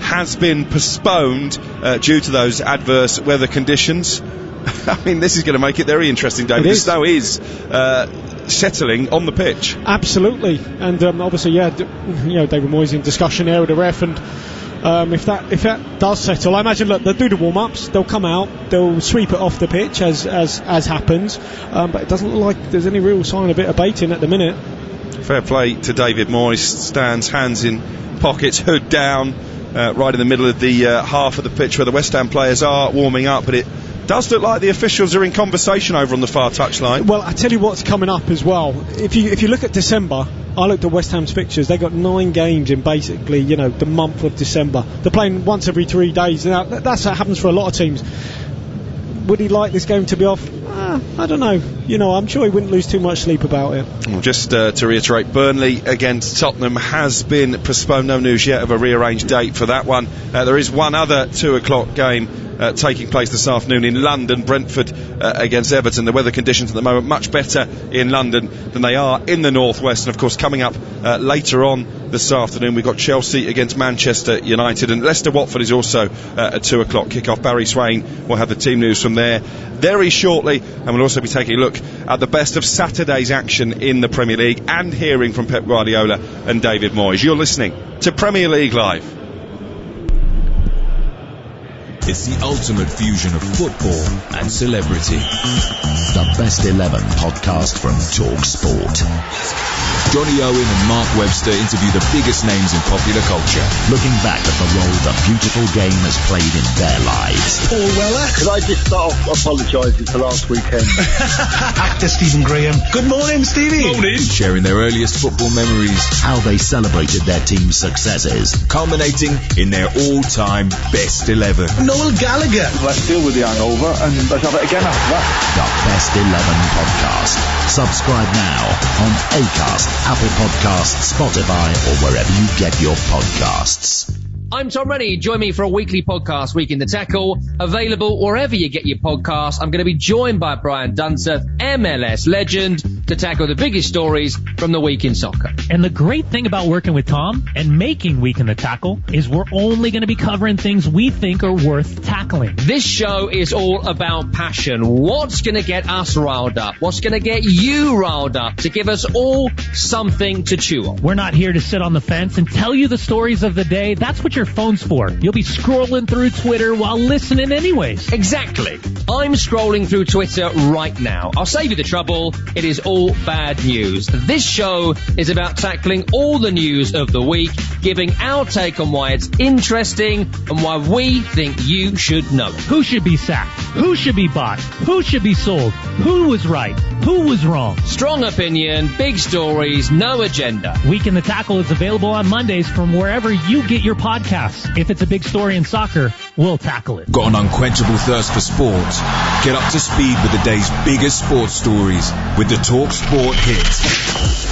has been postponed due to those adverse weather conditions. I mean, this is going to make it very interesting, David. The snow is settling on the pitch. Absolutely, and obviously, David Moyes in discussion there with the ref, and if that does settle, I imagine, look, they'll do the warm-ups, they'll come out, they'll sweep it off the pitch as happens, but it doesn't look like there's any real sign of it abating at the minute. Fair play to David Moyes. Stands, hands in pockets, hood down, right in the middle of the half of the pitch where the West Ham players are warming up, but it does look like the officials are in conversation over on the far touchline. Well, I tell you what's coming up as well. If you look at December, I looked at West Ham's fixtures. They got 9 games in basically, the month of December. They're playing once every 3 days. Now, that's what happens for a lot of teams. Would he like this game to be off? I don't know. I'm sure he wouldn't lose too much sleep about it. Well, just to reiterate, Burnley against Tottenham has been postponed. No news yet of a rearranged date for that one. There is one other 2 o'clock game taking place this afternoon in London, Brentford against Everton. The weather conditions at the moment much better in London than they are in the northwest, and of course coming up later on this afternoon we've got Chelsea against Manchester United, and Leicester Watford is also a 2 o'clock kickoff. Barry Swain will have the team news from there very shortly, and we'll also be taking a look at the best of Saturday's action in the Premier League and hearing from Pep Guardiola and David Moyes. You're listening to Premier League Live. It's the ultimate fusion of football and celebrity. The Best 11 podcast from TalkSport. Johnny Owen and Mark Webster interview the biggest names in popular culture, looking back at the role the beautiful game has played in their lives. Paul Weller. Could I just start off apologising for last weekend? Actor Stephen Graham. Good morning, Stevie. Morning. Sharing their earliest football memories, how they celebrated their team's successes, culminating in their all-time best 11. Noel Gallagher. Let's deal with the hangover and let's have it again after that. The Best 11 podcast. Subscribe now on Acast, Apple Podcasts, Spotify, or wherever you get your podcasts. I'm Tom Rennie. Join me for a weekly podcast, Week in the Tackle, available wherever you get your podcasts. I'm going to be joined by Brian Dunseth, MLS legend, to tackle the biggest stories from the week in soccer. And the great thing about working with Tom and making Week in the Tackle is we're only going to be covering things we think are worth tackling. This show is all about passion. What's going to get us riled up? What's going to get you riled up to give us all something to chew on? We're not here to sit on the fence and tell you the stories of the day. That's what your phone's for. You'll be scrolling through Twitter while listening anyways. Exactly. I'm scrolling through Twitter right now. I'll save you the trouble. It is all bad news. This show is about tackling all the news of the week, giving our take on why it's interesting and why we think you should know it. Who should be sacked? Who should be bought? Who should be sold? Who was right? Who was wrong? Strong opinion, big stories, no agenda. Week in the Tackle is available on Mondays from wherever you get your podcasts. If it's a big story in soccer, we'll tackle it. Got an unquenchable thirst for sport? Get up to speed with the day's biggest sports stories with the TalkSport hit.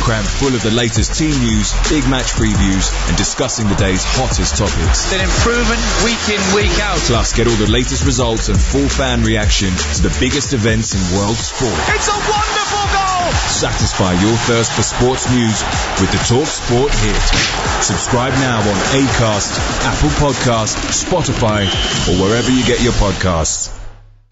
Crammed full of the latest team news, big match previews, and discussing the day's hottest topics. An improvement week in, week out. Plus, get all the latest results and full fan reaction to the biggest events in world sport. It's a wonderful goal! Satisfy your thirst for sports news with the TalkSport hit. Subscribe now on Acast, Apple Podcasts, Spotify, or wherever you get your podcasts.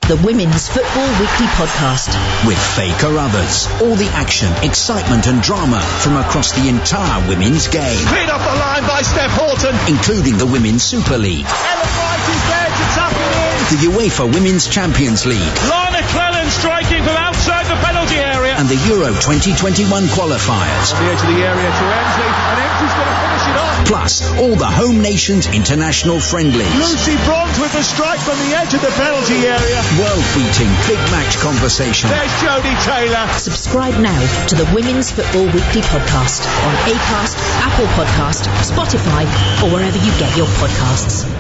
The Women's Football Weekly Podcast. With Faye Carruthers. All the action, excitement and drama from across the entire women's game. Cleared off the line by Steph Horton. Including the Women's Super League. Ellen White is there to tap it in. The UEFA Women's Champions League. Lana Cleland striking from outside the penalty area. And the Euro 2021 qualifiers. On the edge of the area to Emsley. And Emsley's going to finish it off. Plus, all the home nations' international friendlies. Lucy Bronze with the strike from the edge of the penalty area. World-beating big match conversation. There's Jodie Taylor. Subscribe now to the Women's Football Weekly Podcast on Acast, Apple Podcast, Spotify, or wherever you get your podcasts.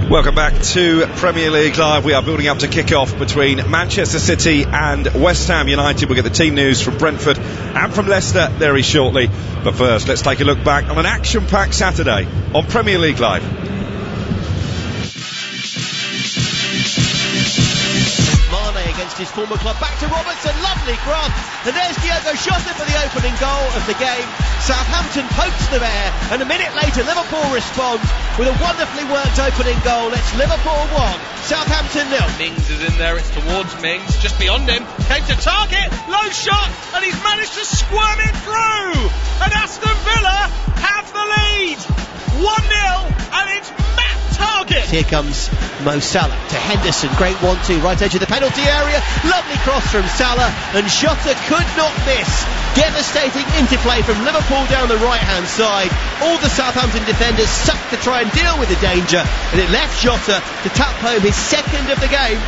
Welcome back to Premier League Live. We are building up to kick-off between Manchester City and West Ham United. We'll get the team news from Brentford and from Leicester very shortly. But first, let's take a look back on an action-packed Saturday on Premier League Live. against his former club. Back to Robertson, lovely cross, and there's Diogo Jota for the opening goal of the game. Southampton pokes the bear, and a minute later Liverpool responds with a wonderfully worked opening goal. It's Liverpool 1, Southampton 0. Mings is in there, it's towards Mings, just beyond him, came to target, low shot, and he's managed to squirm it through, and Aston Villa have the lead, 1-0, and it's Matt Target. Here comes Mo Salah to Henderson, great 1-2, right edge of the penalty area, lovely cross from Salah, and Jota could not miss. Devastating interplay from Liverpool down the right hand side. All the Southampton defenders sucked to try and deal with the danger, and it left Jota to tap home his second of the game.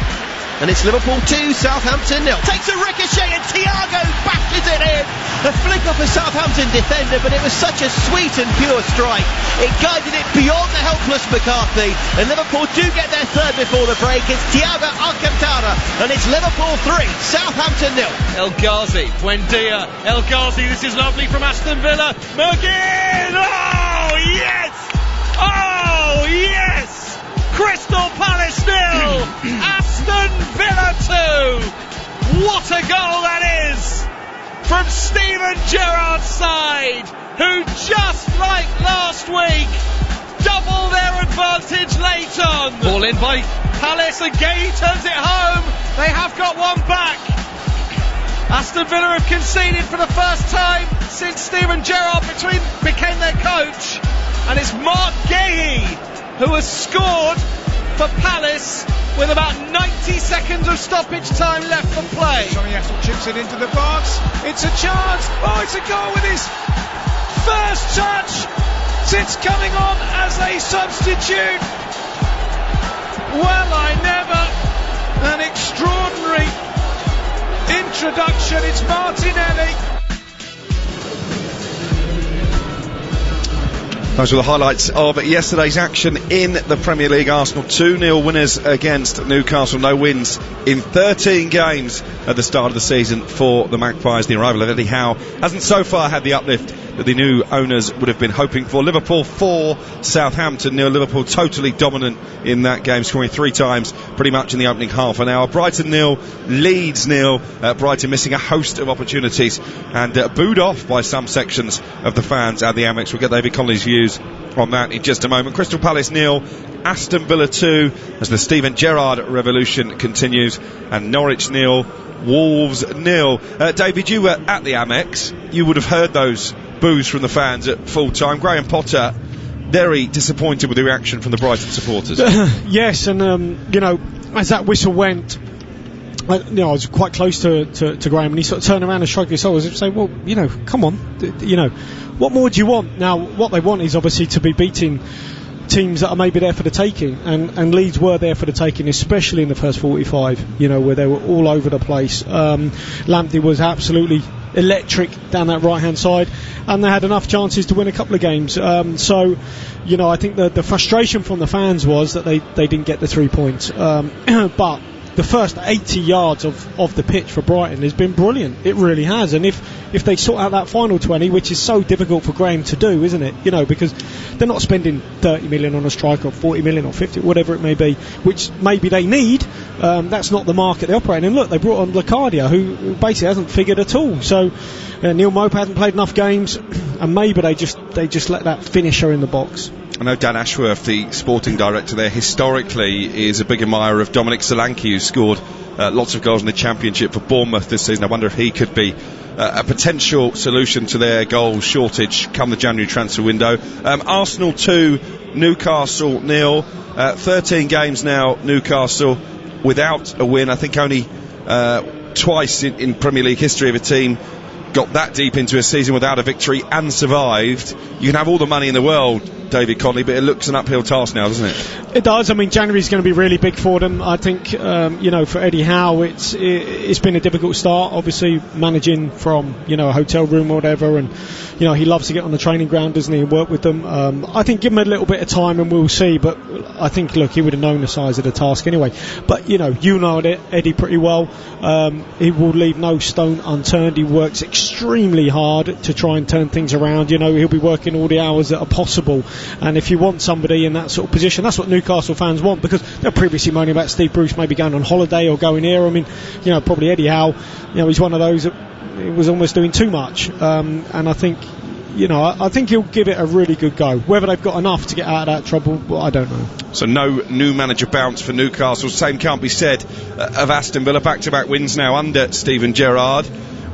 And it's Liverpool 2, Southampton 0. Takes a ricochet and Thiago bashes it in. A flick off a Southampton defender, but it was such a sweet and pure strike. It guided it beyond the helpless McCarthy, and Liverpool do get their third before the break. It's Thiago Alcantara, and it's Liverpool 3, Southampton 0. El Ghazi, Buendia, El Ghazi, this is lovely from Aston Villa. McGinn! Oh, yes! Oh, yes! Crystal Palace 0, Aston Villa 2. What a goal that is from Steven Gerrard's side, who just like last week double their advantage late on. Ball in by Palace, and Gay turns it home. They have got one back. Aston Villa have conceded for the first time since Steven Gerrard became their coach, and it's Mark Gay who has scored for Palace with about 90 seconds of stoppage time left for play. Soniato chips it into the box. It's a chance. Oh, it's a goal with his first touch since coming on as a substitute. Well, I never. An extraordinary introduction. It's Martinelli. Those were the highlights of yesterday's action in the Premier League. Arsenal 2-0 winners against Newcastle. No wins in 13 games at the start of the season for the Magpies. The arrival of Eddie Howe hasn't so far had the uplift that the new owners would have been hoping for. Liverpool 4, Southampton 0. Liverpool totally dominant in that game, scoring 3 times pretty much in the opening half an hour. Brighton 0, Leeds 0. Brighton missing a host of opportunities and booed off by some sections of the fans at the Amex. We'll get David Connolly's views on that in just a moment. Crystal Palace 0, Aston Villa 2 as the Steven Gerrard revolution continues, and Norwich 0, Wolves 0. David, you were at the Amex. You would have heard those boos from the fans at full time. Graham Potter very disappointed with the reaction from the Brighton supporters. Yes, and you know, as that whistle went, I was quite close to Graham, and he sort of turned around and shrugged his shoulders and said, well, you know, come on, you know, what more do you want? Now, what they want is obviously to be beating teams that are maybe there for the taking, and Leeds were there for the taking, especially in the first 45, you know, where they were all over the place. Lamptey was absolutely electric down that right hand side, and they had enough chances to win a couple of games. So, you know, I think the frustration from the fans was that they didn't get the 3 points. But the first 80 yards of the pitch for Brighton has been brilliant. It really has. And if they sort out that final 20, which is so difficult for Graham to do, isn't it? You know, because they're not spending 30 million on a striker, or 40 million or 50, whatever it may be, which maybe they need. That's not the market they operate in. And look, they brought on Locadia, who basically hasn't figured at all. So Neil Mope hasn't played enough games, and maybe they just let that finisher in the box. I know Dan Ashworth, the sporting director there, historically is a big admirer of Dominic Solanke, who scored lots of goals in the Championship for Bournemouth this season. I wonder if he could be a potential solution to their goal shortage come the January transfer window. Arsenal 2, Newcastle 0. 13 games now, Newcastle without a win. I think only twice in Premier League history of a team got that deep into a season without a victory and survived. You can have all the money in the world, David Connolly, but it looks an uphill task now, doesn't it? It does. I mean, January's going to be really big for them. I think, you know, for Eddie Howe, it's been a difficult start, obviously managing from, you know, a hotel room or whatever, and, you know, he loves to get on the training ground, doesn't he, and work with them. I think give him a little bit of time and we'll see, but I think, look, he would have known the size of the task anyway. But, you know Eddie pretty well. He will leave no stone unturned. He works extremely hard to try and turn things around. You know, he'll be working all the hours that are possible And if you want somebody in that sort of position, that's what Newcastle fans want, because they're previously moaning about Steve Bruce maybe going on holiday or going here. I mean, probably Eddie Howe, he's one of those that was almost doing too much. And I think, I think he'll give it a really good go. Whether they've got enough to get out of that trouble, well, I don't know. So no new manager bounce for Newcastle. Same can't be said of Aston Villa. Back-to-back wins now under Steven Gerrard.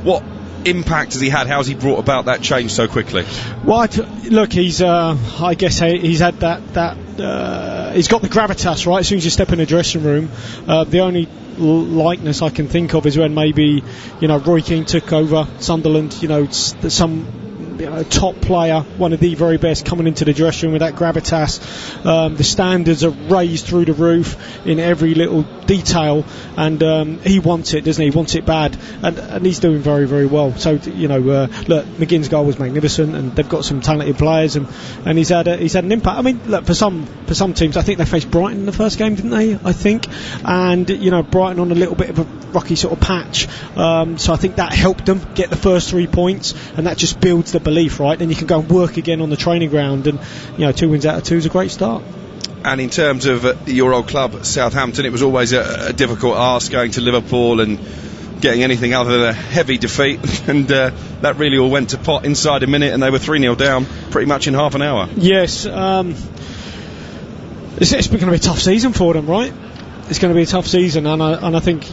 What impact has he had? How's he brought about that change so quickly? Well, look, he's I guess he's had that he's got the gravitas, right? As soon as you step in a dressing room, the only likeness I can think of is when maybe Roy Keane took over Sunderland. Some top player, one of the very best, coming into the dressing room with that gravitas. The standards are raised through the roof in every little detail, and he wants it, doesn't he? He wants it bad, and he's doing very, very well. So look, McGinn's goal was magnificent, and they've got some talented players, and he's had an impact. I mean, look, for some teams, I think they faced Brighton in the first game, didn't they? I think, and Brighton on a little bit of a rocky sort of patch, so I think that helped them get the first 3 points, and that just builds the belief, right? Then you can go and work again on the training ground, and 2 wins out of 2 is a great start. And in terms of your old club, Southampton, it was always a difficult ask going to Liverpool and getting anything other than a heavy defeat, and that really all went to pot inside a minute, and they were 3-0 down pretty much in half an hour. Yes, it's going to be a tough season for them, right? It's going to be a tough season, and I think,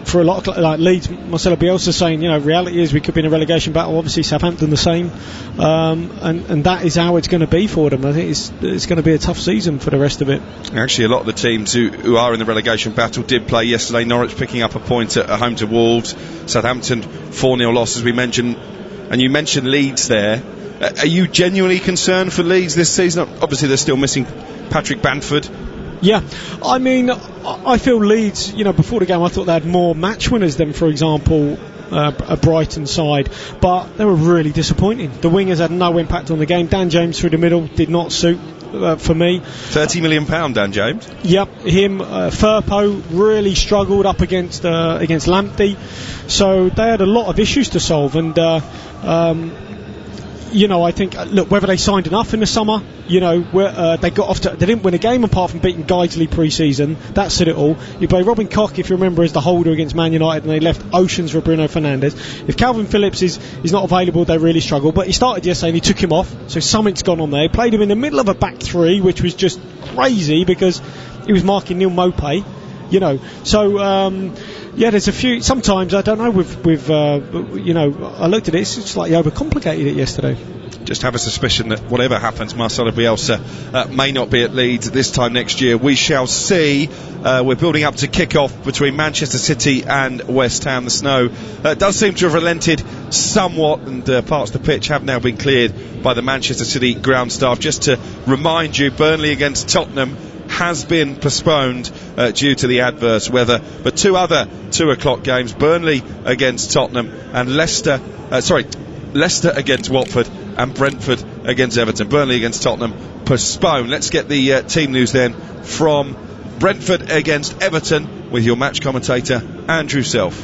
for a lot of like Leeds, Marcelo Bielsa saying, reality is we could be in a relegation battle. Obviously Southampton the same, and that is how it's going to be for them. I think it's going to be a tough season for the rest of it. Actually, a lot of the teams who are in the relegation battle did play yesterday. Norwich picking up a point at home to Wolves. Southampton 4-0 loss, as we mentioned, and you mentioned Leeds there. Are you genuinely concerned for Leeds this season? Obviously they're still missing Patrick Bamford. Yeah, I mean, I feel Leeds, before the game I thought they had more match winners than, for example, a Brighton side, but they were really disappointing. The wingers had no impact on the game. Dan James through the middle did not suit for me. £30 million, Dan James? Yep, him. Firpo really struggled up against Lamptey, so they had a lot of issues to solve, and I think, look, whether they signed enough in the summer, they got off to, they didn't win a game apart from beating Guidesley pre-season. That said it all. You play Robin Koch, if you remember, as the holder against Man United, and they left Oceans for Bruno Fernandes. If Calvin Phillips is not available, they really struggle. But he started yesterday and he took him off, so something's gone on there. He played him in the middle of a back three, which was just crazy because he was marking Neil Maupay. So there's a few. Sometimes I don't know. I looked at it. It's just like he overcomplicated it yesterday. Just have a suspicion that whatever happens, Marcelo Bielsa may not be at Leeds this time next year. We shall see. We're building up to kick-off between Manchester City and West Ham. The snow does seem to have relented somewhat, and parts of the pitch have now been cleared by the Manchester City ground staff. Just to remind you, Burnley against Tottenham has been postponed due to the adverse weather, but 2 other 2 o'clock games, Burnley against Tottenham and Leicester against Watford and Brentford against Everton. Burnley against Tottenham postponed. Let's get the team news then from Brentford against Everton with your match commentator Andrew Self.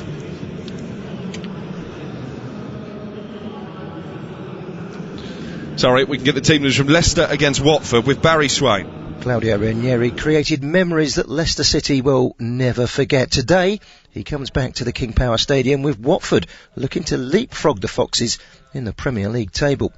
Sorry, we can get the team news from Leicester against Watford with Barry Swain. Claudio Ranieri created memories that Leicester City will never forget. Today, he comes back to the King Power Stadium with Watford, looking to leapfrog the Foxes in the Premier League table.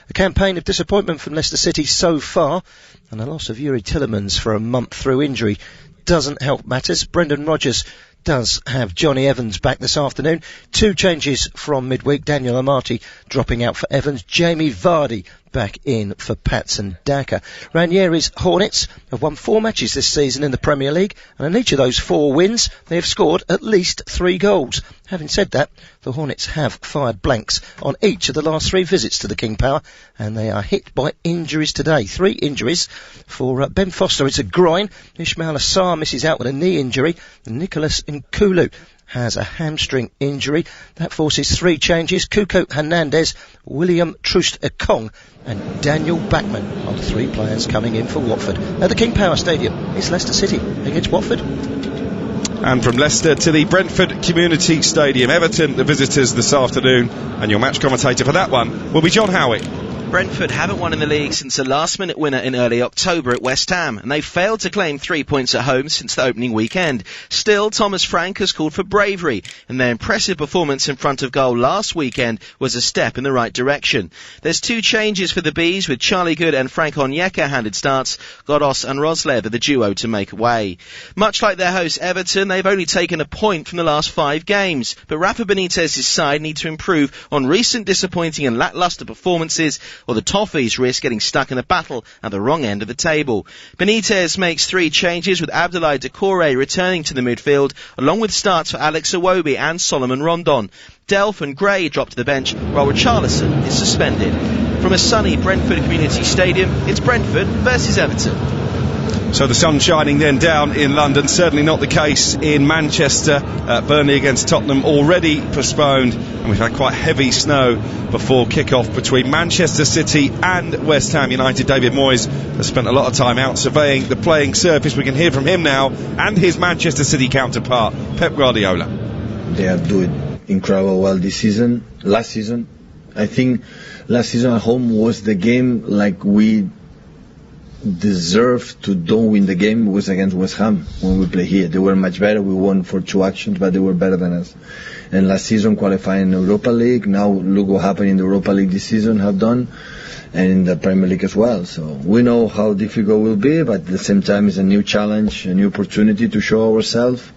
A campaign of disappointment from Leicester City so far, and the loss of Yuri Tillemans for a month through injury doesn't help matters. Brendan Rodgers does have Johnny Evans back this afternoon. 2 changes from midweek. Daniel Amati dropping out for Evans. Jamie Vardy back in for Patson Daka. Ranieri's Hornets have won 4 matches this season in the Premier League, and in each of those 4 wins they have scored at least 3 goals. Having said that, the Hornets have fired blanks on each of the last 3 visits to the King Power, and they are hit by injuries today. 3 injuries for Ben Foster. It's a groin. Ismail Assar misses out with a knee injury, and Nicholas Nkulu has a hamstring injury. That forces 3 changes. Kuko Hernandez, William Troost-Ekong and Daniel Bachmann are the 3 players coming in for Watford. At the King Power Stadium, it's Leicester City against Watford. And from Leicester to the Brentford Community Stadium, Everton, the visitors this afternoon, and your match commentator for that one will be John Howitt. Brentford haven't won in the league since a last-minute winner in early October at West Ham, and they've failed to claim 3 points at home since the opening weekend. Still, Thomas Frank has called for bravery, and their impressive performance in front of goal last weekend was a step in the right direction. There's 2 changes for the Bees, with Charlie Good and Frank Onyeka handed starts. Godos and Roslev are the duo to make way. Much like their hosts Everton, they've only taken a point from the last 5 games, but Rafa Benitez's side need to improve on recent disappointing and lacklustre performances, or the Toffees risk getting stuck in a battle at the wrong end of the table. Benitez makes 3 changes, with Abdoulaye Doucouré returning to the midfield, along with starts for Alex Iwobi and Solomon Rondon. Delph and Gray drop to the bench, while Richarlison is suspended. From a sunny Brentford Community Stadium, it's Brentford versus Everton. So the sun shining then down in London, certainly not the case in Manchester. Burnley against Tottenham already postponed, and we've had quite heavy snow before kick-off between Manchester City and West Ham United. David Moyes has spent a lot of time out surveying the playing surface. We can hear from him now and his Manchester City counterpart, Pep Guardiola. They are doing incredible well this season. Last season, I think last season at home was the game like we deserved to don't win the game. Was against West Ham when we play here. They were much better. We won for 2 actions, but they were better than us. And last season qualifying in the Europa League. Now look what happened in the Europa League this season, have done, and in the Premier League as well. So we know how difficult it will be, but at the same time it's a new challenge, a new opportunity to show ourselves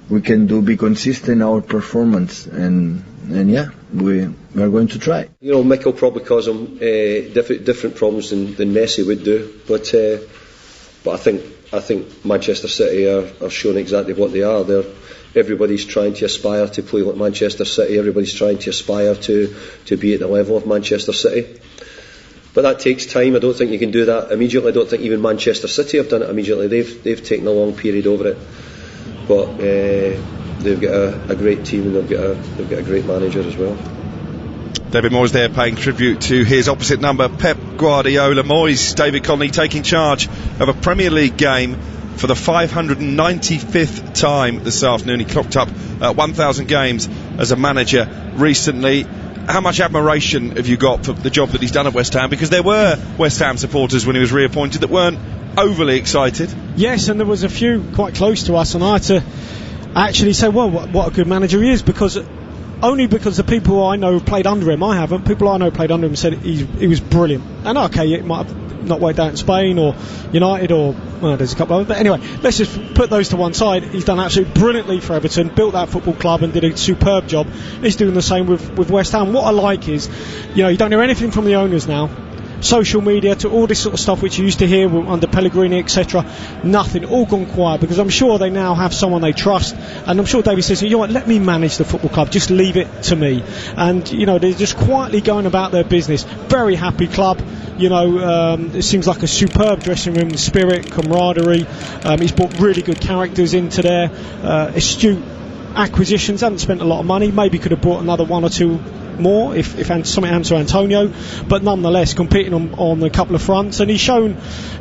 we can be consistent in our performance, and yeah, we are going to try. You know, Mick will probably cause him different problems than Messi would do, but I think Manchester City are showing exactly what they are. Everybody's trying to aspire to play like Manchester City. Everybody's trying to aspire to be at the level of Manchester City. But that takes time. I don't think you can do that immediately. I don't think even Manchester City have done it immediately. They've taken a long period over it. But they've got a great team, and they've got a great manager as well. David Moyes there paying tribute to his opposite number, Pep Guardiola. Moyes, David Conley, taking charge of a Premier League game for the 595th time this afternoon. He clocked up 1,000 games as a manager recently. How much admiration have you got for the job that he's done at West Ham? Because there were West Ham supporters when he was reappointed that weren't overly excited. Yes, and there was a few quite close to us, and I had to actually say, well, what a good manager he is, because the people I know played under him, I haven't, people I know played under him said he was brilliant. And okay, it might have not worked out in Spain or United or, well, there's a couple of them, but anyway, let's just put those to one side. He's done absolutely brilliantly for Everton, built that football club and did a superb job. He's doing the same with West Ham. What I like is, you don't hear anything from the owners now. Social media to all this sort of stuff which you used to hear under Pellegrini, etc. Nothing, all gone quiet, because I'm sure they now have someone they trust, and I'm sure David says, you know what, let me manage the football club, just leave it to me. And they're just quietly going about their business. Very happy club. It seems like a superb dressing room, spirit, camaraderie. He's brought really good characters into there, astute acquisitions. Haven't spent a lot of money, maybe could have brought another 1 or 2 more if something happened to Antonio, but nonetheless competing on a couple of fronts, and he's shown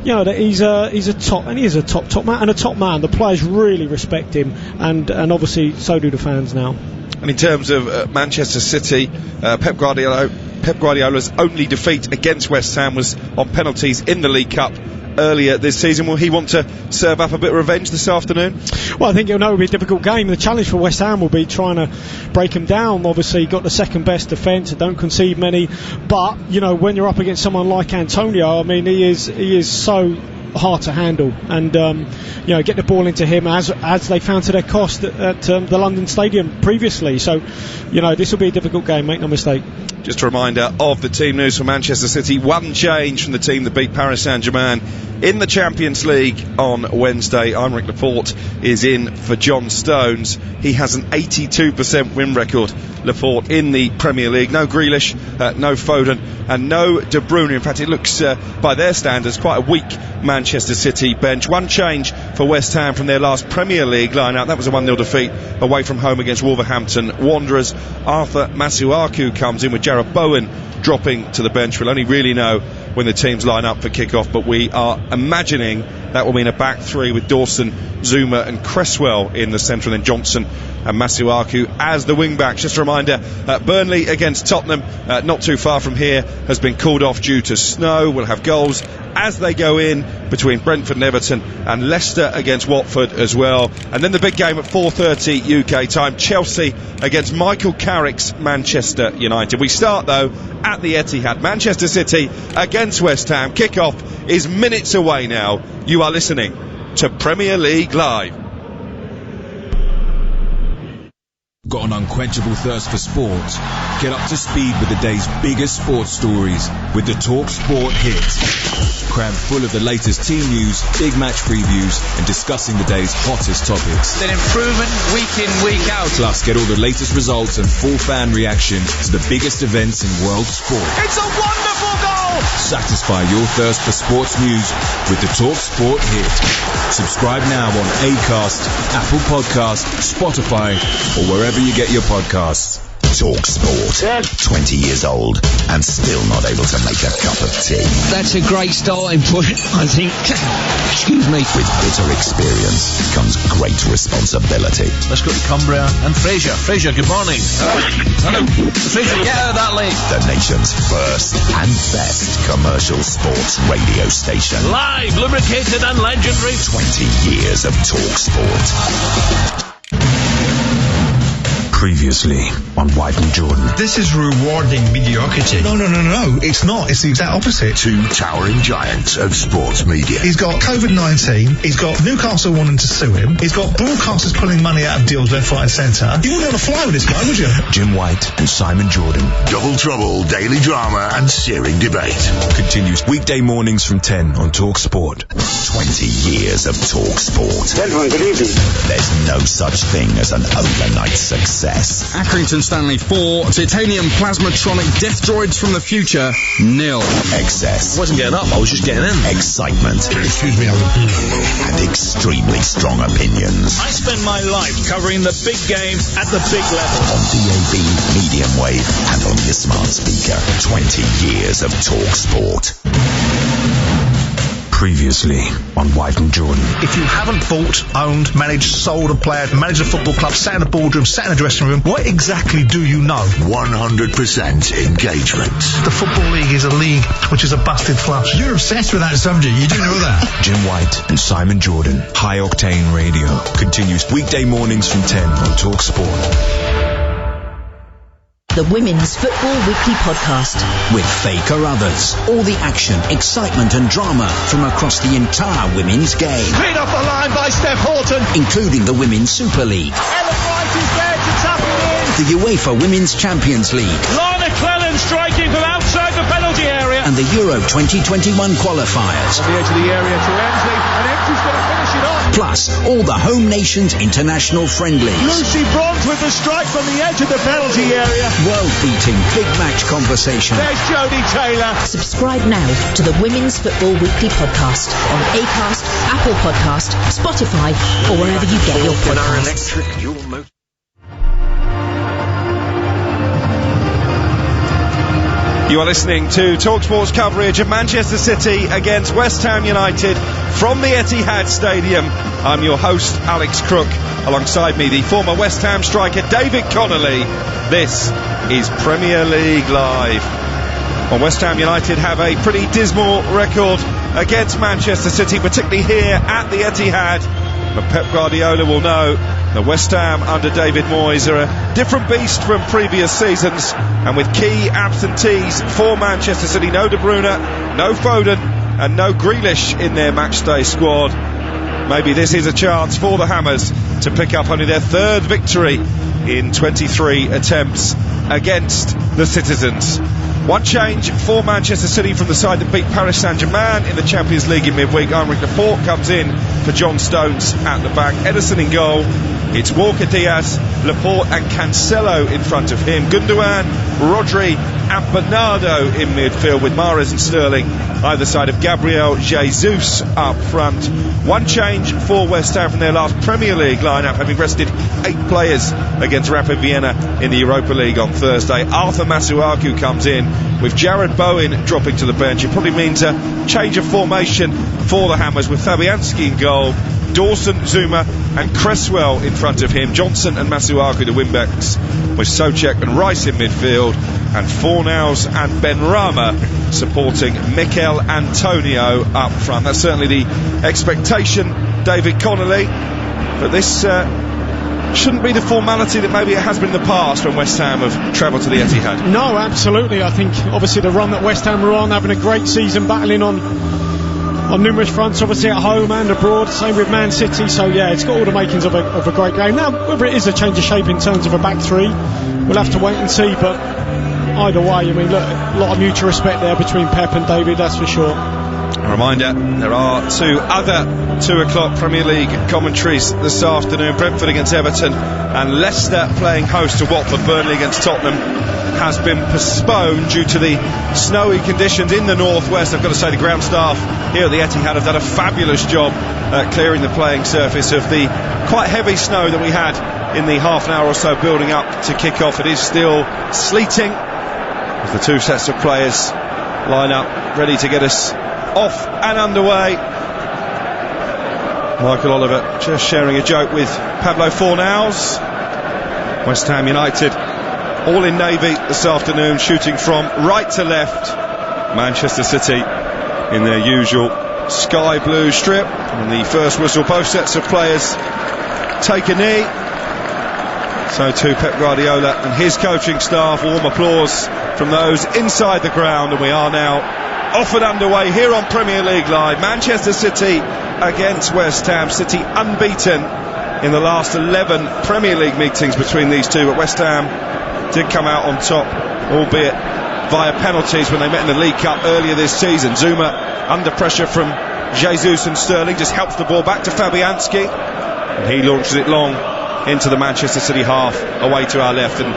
that he's a top, and he is a top man, and a top man. The players really respect him, and obviously so do the fans now. And in terms of Manchester City, Pep Guardiola's only defeat against West Ham was on penalties in the League Cup earlier this season. Will he want to serve up a bit of revenge this afternoon? Well, I think it'll be a difficult game. The challenge for West Ham will be trying to break him down. Obviously, got the second best defence, don't concede many, but when you're up against someone like Antonio, I mean, he is so hard to handle, and get the ball into him as they found to their cost at the London Stadium previously. So this will be a difficult game, make no mistake. Just a reminder of the team news for Manchester City. One change from the team that beat Paris Saint-Germain in the Champions League on Wednesday. Aymeric Laporte is in for John Stones. He has an 82% win record, Laporte, in the Premier League. No Grealish, no Foden, and no De Bruyne. In fact, it looks, by their standards, quite a weak Manchester City bench. One change for West Ham from their last Premier League line-out. That was a 1-0 defeat away from home against Wolverhampton Wanderers. Arthur Masuaku comes in with Jarrod Bowen dropping to the bench. We'll only really know when the teams line up for kick-off, but we are imagining That will mean a back three with Dawson, Zuma and Cresswell in the centre, and then Johnson and Masuaku as the wing-backs. Just a reminder, Burnley against Tottenham, not too far from here, has been called off due to snow. We'll have goals as they go in between Brentford and Everton, and Leicester against Watford as well. And then the big game at 4:30 UK time, Chelsea against Michael Carrick's Manchester United. We start though at the Etihad. Manchester City against West Ham. Kick-off is minutes away now. You are listening to Premier League Live. Got an unquenchable thirst for sport? Get up to speed with the day's biggest sports stories with the Talk Sport Hits. Crammed full of the latest team news, big match previews, and discussing the day's hottest topics. An improvement week in, week out. Plus, get all the latest results and full fan reaction to the biggest events in world sport. It's a wonderful goal! Satisfy your thirst for sports news with the Talk Sport Hit. Subscribe now on Acast, Apple Podcast, Spotify, or wherever you get your podcasts. Talk Sport. 20 years old and still not able to make a cup of tea. That's a great starting point, I think. Excuse me. With bitter experience comes great responsibility. Let's go to Cumbria and Fraser. Fraser, good morning. Hello. Fraser, get out of that lane. The nation's first and best commercial sports radio station. Live, lubricated and legendary. 20 years of Talk Sport. Previously on White and Jordan. This is rewarding mediocrity. No, it's not. It's the exact opposite. Two towering giants of sports media. He's got COVID-19. He's got Newcastle wanting to sue him. He's got broadcasters pulling money out of deals left, right and centre. You wouldn't want to fly with this guy, would you? Jim White and Simon Jordan. Double trouble, daily drama and searing debate. Continues weekday mornings from 10 on Talk Sport. 20 years of Talk Sport. Gentlemen, good evening. There's no such thing as an overnight success. Accrington Stanley 4, Titanium Plasmatronic Death Droids from the Future 0. Excess. I wasn't getting up, I was just getting in. Excitement. Excuse me, and extremely strong opinions. I spend my life covering the big game at the big level. On DAB, medium wave, and on your smart speaker. 20 years of Talk Sport. Previously on White and Jordan. If you haven't bought, owned, managed, sold a player, managed a football club, sat in a boardroom, sat in a dressing room, what exactly do you know? 100% engagement. The Football League is a league which is a busted flush. You're obsessed with that subject, you do know that. Jim White and Simon Jordan. High Octane Radio. Continues weekday mornings from 10 on Talk Sport. The Women's Football Weekly Podcast. With Faye Carruthers. All the action, excitement and drama from across the entire women's game. Clean off the line by Steph Horton. Including the Women's Super League. Ellen White is there to tap it in. The UEFA Women's Champions League. Lana Cleland striking from outside the penalty area. And the Euro 2021 qualifiers. On the edge of the area to Emsley. And Emsley's going to finish it off. Plus, all the home nations international friendlies. Lucy Bronze with the strike from the edge of the penalty area. World-beating big match conversation. There's Jodie Taylor. Subscribe now to the Women's Football Weekly Podcast on Acast, Apple Podcast, Spotify, or wherever you get your podcasts. You are listening to TalkSport's coverage of Manchester City against West Ham United from the Etihad Stadium. I'm your host, Alex Crook. Alongside me, the former West Ham striker, David Connolly. This is Premier League Live. Well, West Ham United have a pretty dismal record against Manchester City, particularly here at the Etihad. But Pep Guardiola will know that West Ham under David Moyes are a different beast from previous seasons, and with key absentees for Manchester City, no De Bruyne, no Foden and no Grealish in their matchday squad, maybe this is a chance for the Hammers to pick up only their third victory in 23 attempts against the Citizens. One change for Manchester City from the side that beat Paris Saint-Germain in the Champions League in midweek. Aymeric Laporte comes in for John Stones at the back. Ederson in goal. It's Walker, Diaz, Laporte and Cancelo in front of him. Gundogan, Rodri and Bernardo in midfield, with Mahrez and Sterling either side of Gabriel Jesus up front. One change for West Ham from their last Premier League lineup, having rested 8 players against Rapid Vienna in the Europa League on Thursday. Arthur Masuaku comes in with Jared Bowen dropping to the bench. It probably means a change of formation for the Hammers, with Fabianski in goal, Dawson, Zuma and Cresswell in front of him, Johnson and Masuaku the wing-backs, with Souček and Rice in midfield, and Fornals and Benrahma supporting Mikel Antonio up front. That's certainly the expectation, David Connolly, but this shouldn't be the formality that maybe it has been in the past when West Ham have travelled to the Etihad. No, absolutely. I think obviously the run that West Ham were on, having a great season, battling on numerous fronts, obviously at home and abroad, same with Man City, so yeah, it's got all the makings of a great game. Now, whether it is a change of shape in terms of a back three, we'll have to wait and see, but either way, I mean, look, a lot of mutual respect there between Pep and David, that's for sure. A reminder, there are two other 2 o'clock Premier League commentaries this afternoon. Brentford against Everton and Leicester playing host to Watford. Burnley against Tottenham has been postponed due to the snowy conditions in the northwest. I've got to say the ground staff here at the Etihad have done a fabulous job clearing the playing surface of the quite heavy snow that we had in the half an hour or so building up to kick off. It is still sleeting as the two sets of players line up ready to get us off and underway. Michael Oliver just sharing a joke with Pablo Fornals. West Ham United all in navy this afternoon, shooting from right to left. Manchester City in their usual sky blue strip. And the first whistle, both sets of players take a knee. So too Pep Guardiola and his coaching staff. Warm applause from those inside the ground, and we are now off and underway here on Premier League Live. Manchester City against West Ham. City unbeaten in the last 11 Premier League meetings between these two, but West Ham did come out on top, albeit via penalties when they met in the League Cup earlier this season. Zuma under pressure from Jesus and Sterling just helps the ball back to Fabianski, and he launches it long into the Manchester City half away to our left. And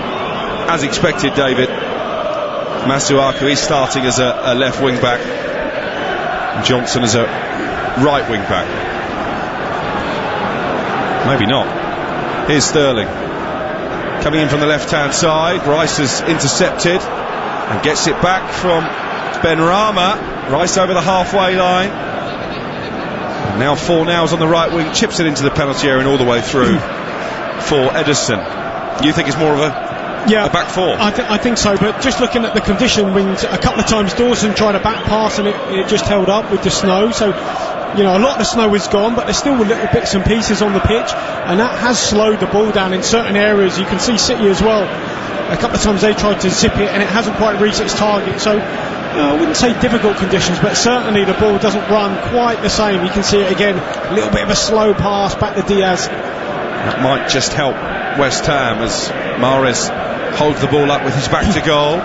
as expected, David, Masuaku is starting as a left wing back, and Johnson as a right wing back. Maybe not. Here's Sterling coming in from the left hand side. Rice is intercepted and gets it back from Benrahma. Rice over the halfway line, and now Fornals on the right wing chips it into the penalty area and all the way through for Ederson. You think it's more of a back four? I think so, but just looking at the condition, a couple of times Dawson tried a back pass and it just held up with the snow, so you know, a lot of the snow is gone, but there's still little bits and pieces on the pitch, and that has slowed the ball down in certain areas. You can see City as well, a couple of times they tried to zip it and it hasn't quite reached its target, so I wouldn't say difficult conditions, but certainly the ball doesn't run quite the same. You can see it again, a little bit of a slow pass back to Diaz. That might just help West Ham as Mahrez holds the ball up with his back to goal,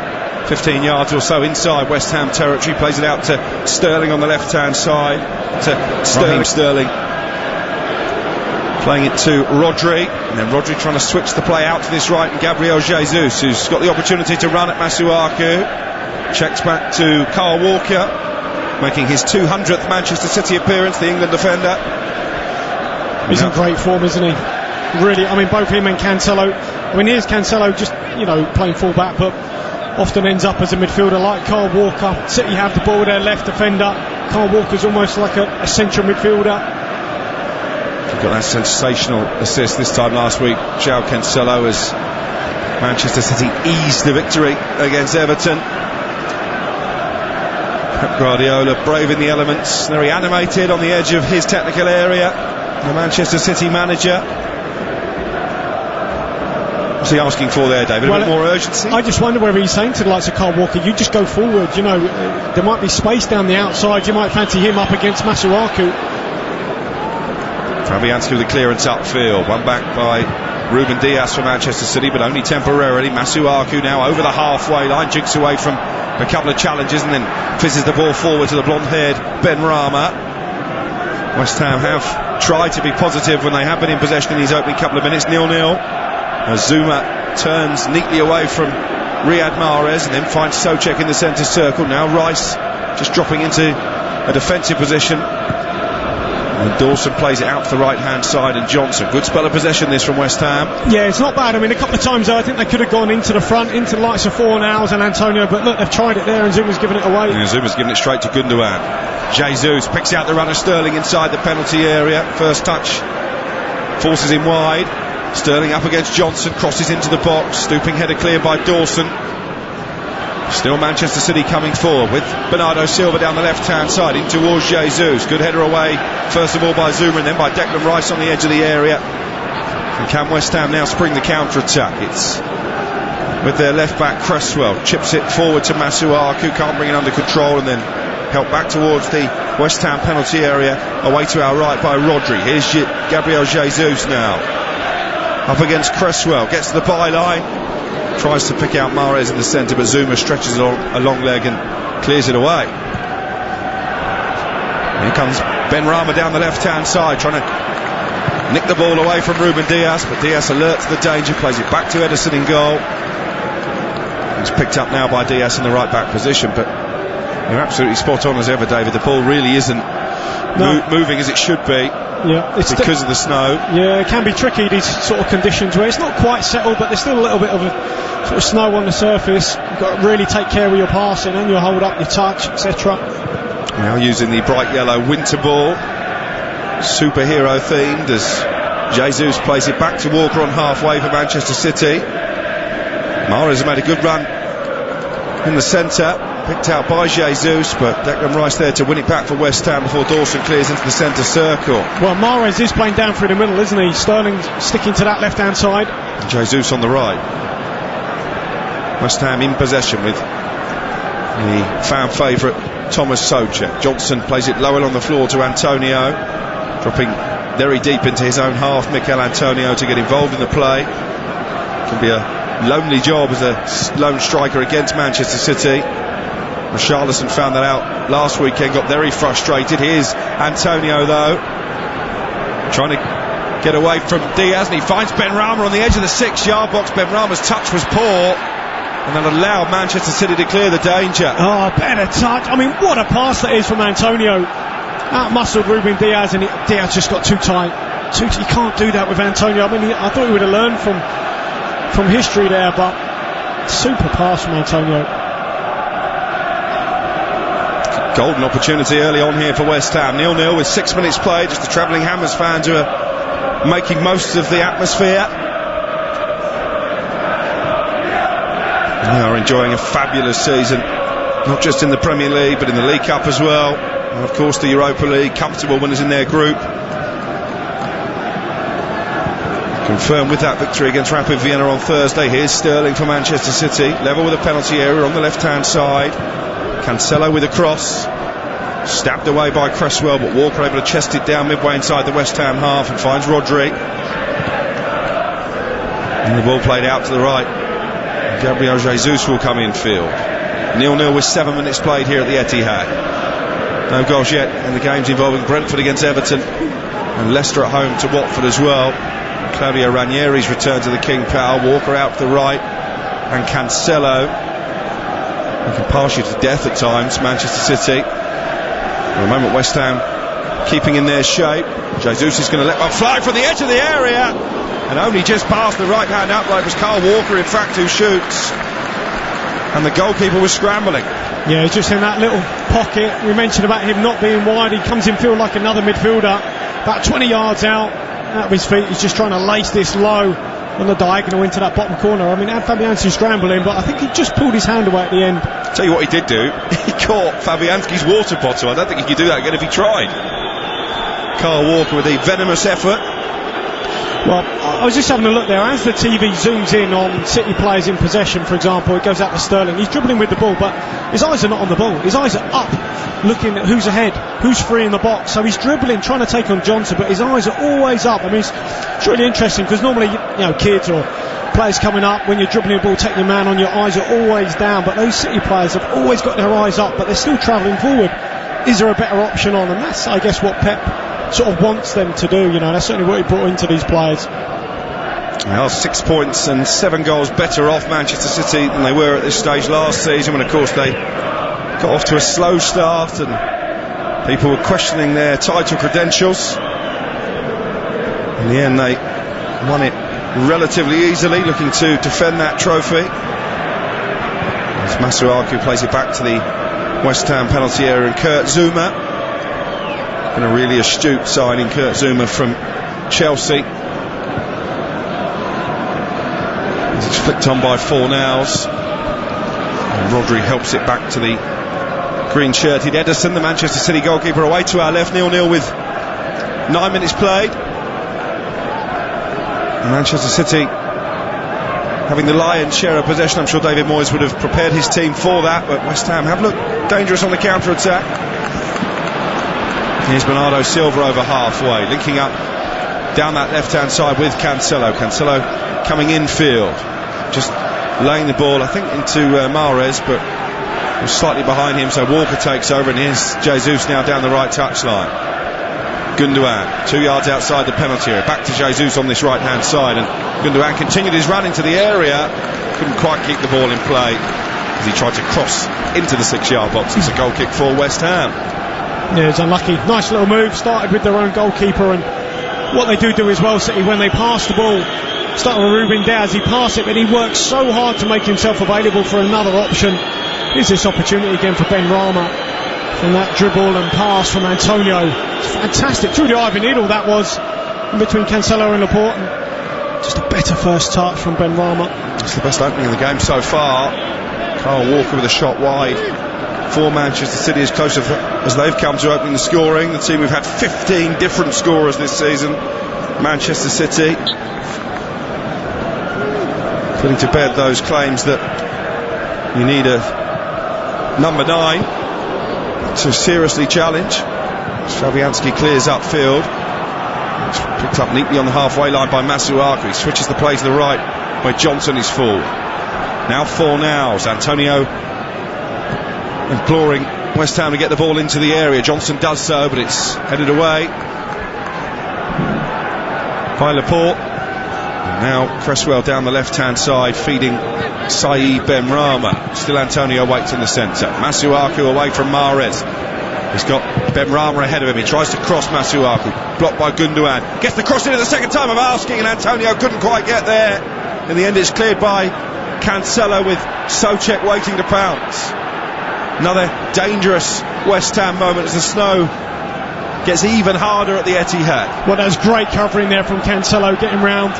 15 yards or so inside West Ham territory, plays it out to Sterling on the left hand side, to Sterling playing it to Rodri, and then Rodri trying to switch the play out to this right, and Gabriel Jesus, who's got the opportunity to run at Masuaku, checks back to Kyle Walker, making his 200th Manchester City appearance, the England defender. He's in great form, isn't he? Really, I mean, both him and Cancelo. I mean, here's Cancelo just, you know, playing full back, but often ends up as a midfielder like Kyle Walker. City have the ball with their left defender. Kyle Walker's almost like a central midfielder. He got that sensational assist this time last week, João Cancelo, as Manchester City eased the victory against Everton. Pep Guardiola braving the elements, very animated on the edge of his technical area. The Manchester City manager. What's he asking for there, David? A bit more urgency? I just wonder whether he's saying to the likes of Kyle Walker, you just go forward, you know, there might be space down the outside, you might fancy him up against Masuaku. Fabianski with the clearance upfield, one back by Ruben Diaz for Manchester City, but only temporarily. Masuaku now over the halfway line, jigs away from a couple of challenges and then fizzes the ball forward to the blonde-haired Benrahma. West Ham have tried to be positive when they have been in possession in these opening couple of minutes. 0-0 as Zuma turns neatly away from Riyad Mahrez and then finds Souček in the centre circle. Now Rice just dropping into a defensive position, and Dawson plays it out to the right hand side, and Johnson, good spell of possession this from West Ham. Yeah, it's not bad. I mean, a couple of times though, I think they could have gone into the front, into the likes of Fornals and Antonio, but look, they've tried it there and Zuma's given it away. Yeah, Zuma's given it straight to Gundogan. Jesus picks out the runner Sterling inside the penalty area. First touch forces him wide. Sterling up against Johnson, crosses into the box. Stooping header cleared by Dawson. Still Manchester City coming forward with Bernardo Silva down the left-hand side in towards Jesus. Good header away, first of all by Zuma and then by Declan Rice on the edge of the area. And can West Ham now spring the counter-attack? It's with their left-back Cresswell. Chips it forward to Masuaku, can't bring it under control, and then helped back towards the West Ham penalty area. Away to our right by Rodri. Here's Gabriel Jesus now. Up against Cresswell, gets to the byline. Tries to pick out Mahrez in the centre, but Zuma stretches a long leg and clears it away. Here comes Benrahma down the left-hand side, trying to nick the ball away from Ruben Dias, but Dias alert to the danger, plays it back to Ederson in goal. It's picked up now by Dias in the right-back position, but you're absolutely spot on as ever, David. The ball really isn't moving as it should be. Yeah, it's because of the snow. Yeah, it can be tricky, these sort of conditions where it's not quite settled, but there's still a little bit of a sort of snow on the surface. You've got to really take care of your passing and your hold up, your touch, etc. Now using the bright yellow winter ball, superhero themed, as Jesus plays it back to Walker on halfway for Manchester City. Mahrez has made a good run in the centre, picked out by Jesus, but Declan Rice there to win it back for West Ham before Dawson clears into the centre circle. Well, Mahrez is playing down through the middle, isn't he? Sterling sticking to that left-hand side. Jesus on the right. West Ham in possession with the fan favourite Thomas Souček. Johnson plays it low on the floor to Antonio, dropping very deep into his own half. Mikel Antonio to get involved in the play. Can be a lonely job as a lone striker against Manchester City. Richarlison found that out last weekend, got very frustrated. Here's Antonio though, trying to get away from Diaz, and he finds Benrahma on the edge of the 6-yard box. Benrahma's touch was poor, and that allowed Manchester City to clear the danger. Oh, better touch. I mean, what a pass that is from Antonio. Out-muscled Ruben Diaz, and Diaz just got too tight. You can't do that with Antonio. I mean, I thought he would have learned from history there, but super pass from Antonio. Golden opportunity early on here for West Ham. 0-0 with 6 minutes played. Just the travelling Hammers fans who are making most of the atmosphere. They are enjoying a fabulous season, not just in the Premier League but in the League Cup as well, and of course the Europa League. Comfortable winners in their group. Confirmed with that victory against Rapid Vienna on Thursday. Here's Sterling for Manchester City, level with the penalty area on the left-hand side. Cancelo with a cross, stabbed away by Cresswell, but Walker able to chest it down midway inside the West Ham half and finds Rodri. And the ball played out to the right. Gabriel Jesus will come in field. 0-0 with 7 minutes played here at the Etihad. No goals yet in the games involving Brentford against Everton and Leicester at home to Watford as well. Claudio Ranieri's return to the King Power. Walker out to the right, and Cancelo, he can pass you to death at times, Manchester City. For a moment West Ham keeping in their shape. Jesus is going to let one fly from the edge of the area, and only just past the right hand upright. It was Kyle Walker in fact who shoots, and the goalkeeper was scrambling. Yeah, he's just in that little pocket. We mentioned about him not being wide. He comes in field like another midfielder, about 20 yards out of his feet. He's just trying to lace this low on the diagonal into that bottom corner. I mean, Fabianski scrambling, but I think he just pulled his hand away at the end. Tell you what he did do, he caught Fabianski's water bottle. I don't think he could do that again if he tried. Kyle Walker with a venomous effort. Well, I was just having a look there. As the TV zooms in on City players in possession, for example, it goes out to Sterling. He's dribbling with the ball, but his eyes are not on the ball. His eyes are up, looking at who's ahead, who's free in the box. So he's dribbling, trying to take on Johnson, but his eyes are always up. I mean, it's really interesting, because normally, kids or players coming up, when you're dribbling the ball, take your man on, your eyes are always down. But those City players have always got their eyes up, but they're still travelling forward. Is there a better option on? And that's, I guess, what Pep sort of wants them to do. That's certainly what he brought into these players. Well, 6 points and 7 goals better off Manchester City than they were at this stage last season, when of course they got off to a slow start and people were questioning their title credentials. In the end they won it relatively easily, looking to defend that trophy. As Masuaku plays it back to the West Ham penalty area, and Kurt Zouma And a really astute signing, Kurt Zouma from Chelsea. It's flicked on by Fornals. And Rodri helps it back to the green-shirted Ederson, the Manchester City goalkeeper, away to our left, 0-0 with 9 minutes played. And Manchester City having the lion's share of possession. I'm sure David Moyes would have prepared his team for that, but West Ham have looked dangerous on the counter-attack. Here's Bernardo Silva over halfway, linking up down that left-hand side with Cancelo. Cancelo coming infield, just laying the ball, I think, into Mahrez, but was slightly behind him, so Walker takes over, and here's Jesus now down the right touchline. Gundogan, 2 yards outside the penalty area, back to Jesus on this right-hand side, and Gundogan continued his run into the area, couldn't quite keep the ball in play as he tried to cross into the 6-yard box. It's a goal kick for West Ham. Yeah, it's unlucky. Nice little move, started with their own goalkeeper, and what they do as well, City, when they pass the ball, start with Ruben Diaz, he passed it, but he works so hard to make himself available for another option. Here's this opportunity again for Ben Rama from that dribble and pass from Antonio. It's fantastic, through the eye of a needle that was, in between Cancelo and Laporte, and just a better first touch from Ben Rama. It's the best opening of the game so far. Kyle Walker with a shot wide for Manchester City, as close as they've come to opening the scoring. The team who've had 15 different scorers this season, Manchester City, putting to bed those claims that you need a number 9 to seriously challenge. Fabianski clears upfield. It's picked up neatly on the halfway line by Masuaku. He switches the play to the right where Johnson is full. Now Fornals. Antonio imploring West Ham to get the ball into the area. Johnson does so, but it's headed away by Laporte. And now Cresswell down the left-hand side, feeding Saïd Benrahma. Still Antonio waits in the centre. Masuaku away from Mahrez. He's got Benrahma ahead of him. He tries to cross Masuaku, blocked by Gundogan. Gets the cross in at the second time of asking, and Antonio couldn't quite get there. In the end, it's cleared by Cancelo with Souček waiting to pounce. Another dangerous West Ham moment as the snow gets even harder at the Etihad. Well, that's great covering there from Cancelo, getting round.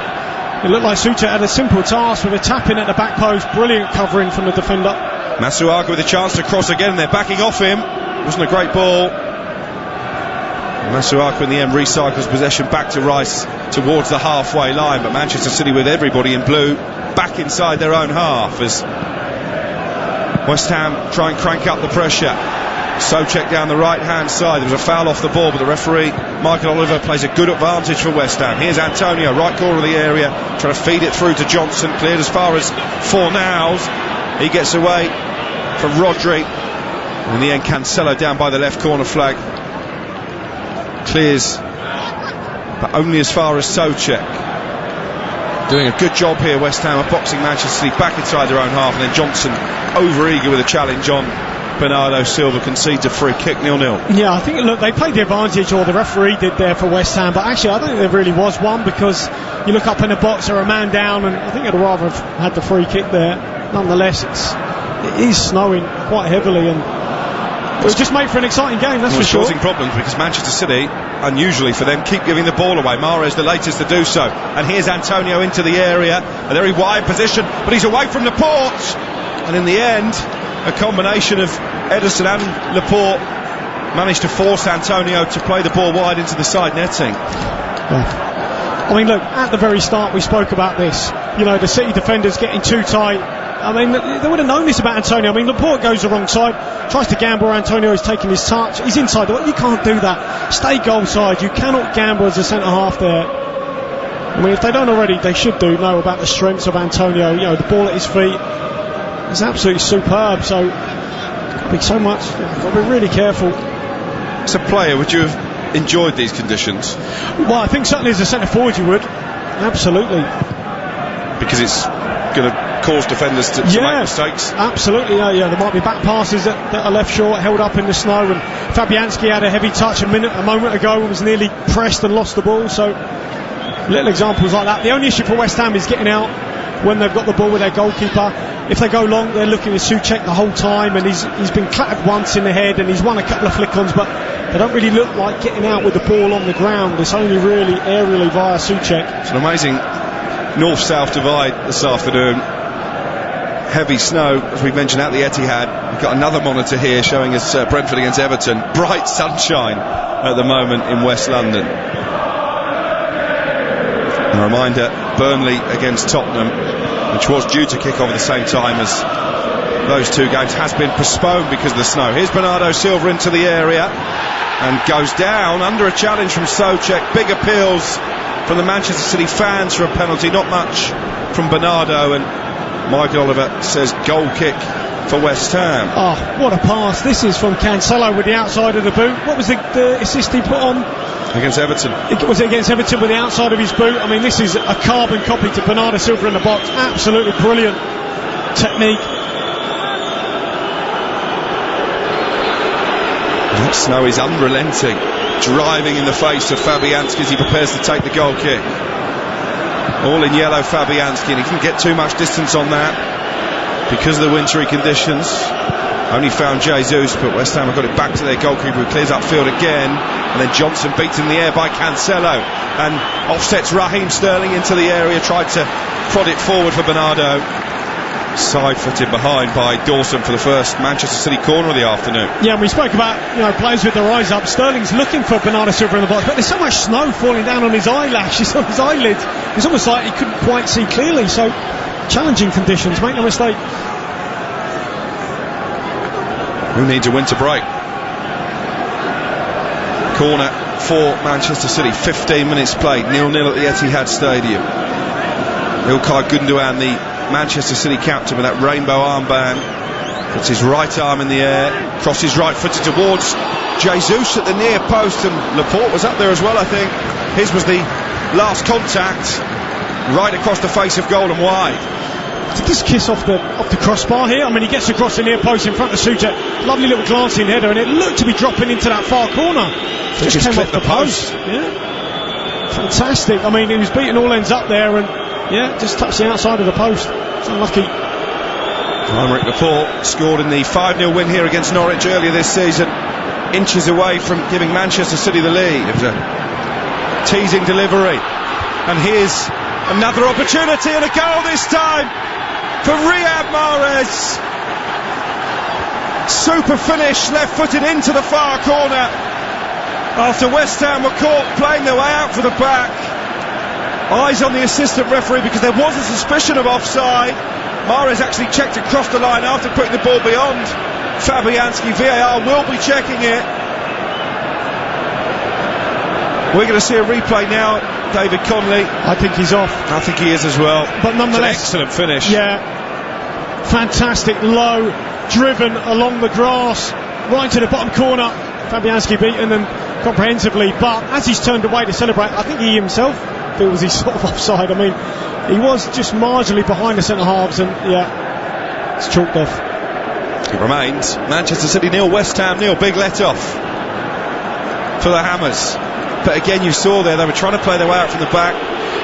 It looked like Souček had a simple task with a tap in at the back post. Brilliant covering from the defender. Masuaku with a chance to cross again. They're backing off him. Wasn't a great ball. Masuaku in the end recycles possession back to Rice towards the halfway line, but Manchester City with everybody in blue back inside their own half as West Ham try and crank up the pressure. Souček down the right hand side. There was a foul off the ball, but the referee Michael Oliver plays a good advantage for West Ham. Here's Antonio, right corner of the area, trying to feed it through to Johnson, cleared as far as Fornals. He gets away from Rodri. In the end, Cancelo down by the left corner flag clears, but only as far as Souček. Doing a good job here, West Ham are boxing Manchester City back inside their own half, and then Johnson over eager with a challenge on Bernardo Silva, concedes a free kick, 0-0. Yeah, I think, look, they played the advantage, or the referee did there for West Ham, but actually I don't think there really was one, because you look up in the box, they're a man down, and I think I'd rather have had the free kick there. Nonetheless, it is snowing quite heavily, and it was just made for an exciting game, that's for sure. Causing problems because Manchester City, unusually for them, keep giving the ball away. Mahrez the latest to do so, and here's Antonio into the area, a very wide position, but he's away from Laporte, and in the end a combination of Ederson and Laporte managed to force Antonio to play the ball wide into the side netting. I mean, look, at the very start we spoke about this, you know, the City defenders getting too tight. I mean, they would have known this about Antonio. I mean, Laporte goes the wrong side, tries to gamble. Antonio is taking his touch. He's inside the way. You can't do that. Stay goal side. You cannot gamble as a centre half there. I mean, if they don't already, they should know about the strengths of Antonio. You know, the ball at his feet is absolutely superb. So, got to be so much. Got to be really careful. As a player, would you have enjoyed these conditions? Well, I think certainly as a centre forward you would. Absolutely. Because it's going to cause defenders to make mistakes. Absolutely, yeah. There might be back passes that are left short, held up in the snow, and Fabianski had a heavy touch a moment ago and was nearly pressed and lost the ball. So little examples like that. The only issue for West Ham is getting out when they've got the ball with their goalkeeper. If they go long, they're looking at Souček the whole time, and he's been clattered once in the head and he's won a couple of flick-ons, but They don't really look like getting out with the ball on the ground. It's only really aerially via Souček. It's an amazing north-south divide this afternoon. Heavy snow, as we mentioned, at the Etihad. We've got another monitor here showing us Brentford against Everton. Bright sunshine at the moment in West London. A reminder, Burnley against Tottenham, which was due to kick off at the same time as those two games, has been postponed because of the snow. Here's Bernardo Silva into the area and goes down under a challenge from Souček. Big appeals from the Manchester City fans for a penalty, not much from Bernardo, and Michael Oliver says goal kick for West Ham. Oh, what a pass. This is from Cancelo with the outside of the boot. What was the assist he put on? Against Everton. Was it against Everton with the outside of his boot? I mean, this is a carbon copy to Bernardo Silva in the box. Absolutely brilliant technique. That snow is unrelenting, driving in the face of Fabianski as he prepares to take the goal kick. All in yellow, Fabianski, and he didn't get too much distance on that because of the wintry conditions. Only found Jesus, but West Ham have got it back to their goalkeeper, who clears upfield again, and then Johnson beats in the air by Cancelo and offsets Raheem Sterling into the area, tried to prod it forward for Bernardo. Side-footed behind by Dawson for the first Manchester City corner of the afternoon. Yeah, and we spoke about, players with their eyes up. Sterling's looking for Bernardo Silva in the box, but there's so much snow falling down on his eyelashes, on his eyelids. It's almost like he couldn't quite see clearly. So challenging conditions, make no mistake. Who needs a winter break? Corner for Manchester City. 15 minutes played, 0-0 at the Etihad Stadium. Ilkay Gundogan, the Manchester City captain, with that rainbow armband, puts his right arm in the air, crosses right footed towards Jesus at the near post, and Laporte was up there as well, I think. His was the last contact, right across the face of goal and wide. Did this kiss off the crossbar here? I mean, he gets across the near post in front of Souček. Lovely little glancing header, and it looked to be dropping into that far corner. Just came off the post. Yeah, fantastic. I mean, he was beating all ends up there, and just touched the outside of the post. It's unlucky. Aymeric Laporte scored in the 5-0 win here against Norwich earlier this season, inches away from giving Manchester City the lead. It was a teasing delivery, and here's another opportunity, and a goal this time for Riyad Mahrez. Super finish, left-footed into the far corner after West Ham were caught playing their way out for the back. Eyes on the assistant referee because there was a suspicion of offside. Mahrez actually checked across the line after putting the ball beyond Fabianski. VAR will be checking it. We're going to see a replay now. David Conley. I think he's off. I think he is as well. But nonetheless, it's an excellent finish. Yeah, fantastic, low, driven along the grass, right to the bottom corner. Fabianski beaten and comprehensively, but as he's turned away to celebrate, I think he himself feels he's sort of offside. I mean, he was just marginally behind the centre halves, and it's chalked off. It remains Manchester City 0, West Ham 0. Big let off for the Hammers. But again, you saw there they were trying to play their way out from the back,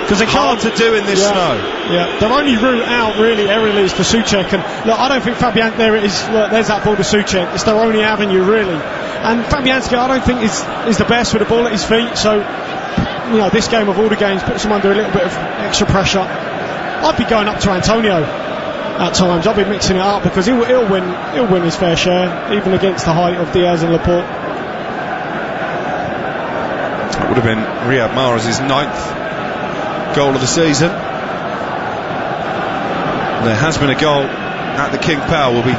because they can't to do in this snow. Yeah, their only route out really aerially is to Souček, and look, I don't think Fabian, there it is, look, there's that ball to Souček. It's their only avenue really, and Fabianski I don't think is the best with the ball at his feet. So this game of all the games puts him under a little bit of extra pressure. I'd be going up to Antonio at times. I'd be mixing it up, because he'll win his fair share, even against the height of Diaz and Laporte. That would have been Riyad Mahrez's 9th goal of the season. There has been a goal at the King Power. We'll be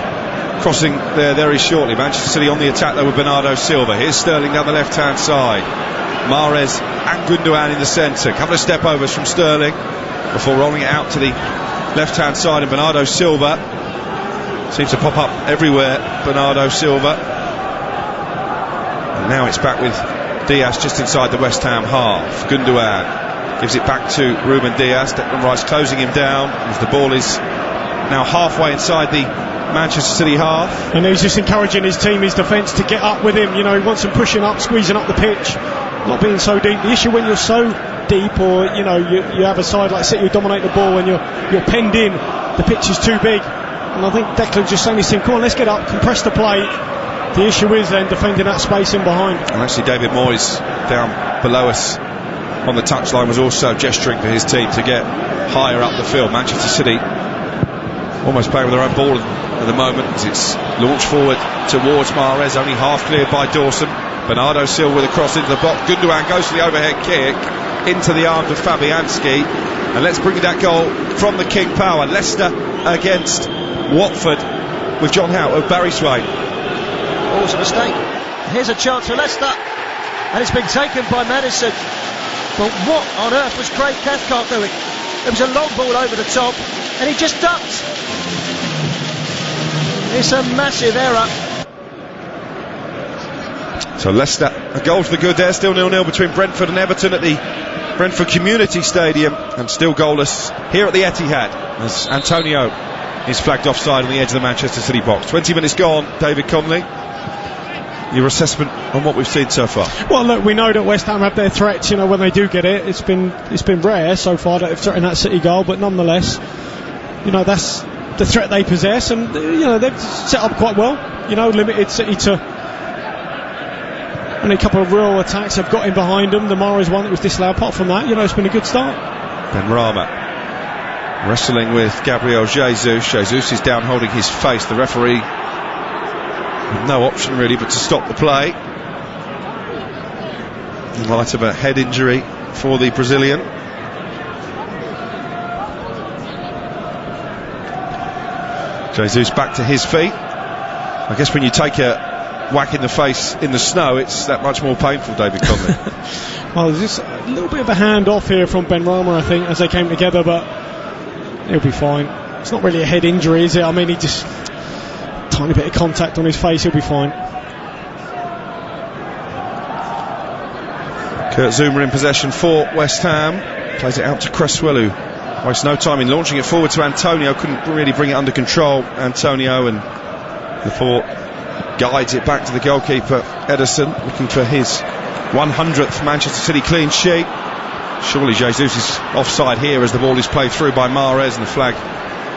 crossing there very shortly. Manchester City on the attack though with Bernardo Silva. Here's Sterling down the left hand side. Mahrez and Gundogan in the centre. Couple of step overs from Sterling before rolling it out to the left hand side, and Bernardo Silva seems to pop up everywhere. Bernardo Silva, and now it's back with Diaz just inside the West Ham half. Gundogan gives it back to Ruben Diaz. Declan Rice closing him down as the ball is now halfway inside the Manchester City half. And he's just encouraging his team, his defence, to get up with him. He wants them pushing up, squeezing up the pitch, not being so deep. The issue when you're so deep, or you have a side like City who dominate the ball, and you're penned in, the pitch is too big. And I think Declan's just saying to his team, come on, let's get up, compress the play, The issue is then defending that space in behind. And actually David Moyes down below us on the touchline was also gesturing for his team to get higher up the field. Manchester City almost playing with their own ball at the moment as it's launched forward towards Mahrez, only half cleared by Dawson. Bernardo Silva with a cross into the box. Gundogan goes for the overhead kick into the arms of Fabianski, and let's bring you that goal from the King Power. Leicester against Watford with John Howe of Barry Swain. Always a mistake. Here's a chance for Leicester, and it's been taken by Maddison. But what on earth was Craig Cathcart doing? There was a long ball over the top, and he just ducked. It's a massive error. So Leicester, a goal for the good there, still 0-0 between Brentford and Everton at the Brentford Community Stadium, and still goalless here at the Etihad as Antonio is flagged offside on the edge of the Manchester City box. 20 minutes gone. David Conley, your assessment on what we've seen so far? Well, look, we know that West Ham have their threats, you know, when they do get it. It's been rare so far that they've threatened that City goal, but nonetheless, you know, that's the threat they possess, and you know, they've set up quite well, you know, limited City to only a couple of real attacks have got in behind them. The Mahrez one that was disallowed. Apart from that, you know, it's been a good start. Benrahma wrestling with Gabriel Jesus. Jesus is down holding his face. The referee with no option really but to stop the play in light of a head injury for the Brazilian. Jesus back to his feet. I guess when you take a whack in the face in the snow, it's that much more painful, David Conley. Well, there's just a little bit of a hand off here from Benrahma, I think, as they came together, but he'll be fine. It's not really a head injury, is it? I mean, he just tiny bit of contact on his face, he'll be fine. Kurt Zouma in possession for West Ham. Plays it out to Cresswell, who wastes no time in launching it forward to Antonio. Couldn't really bring it under control, Antonio, and Laporte guides it back to the goalkeeper Ederson, looking for his 100th Manchester City clean sheet. Surely Jesus is offside here as the ball is played through by Mahrez, and the flag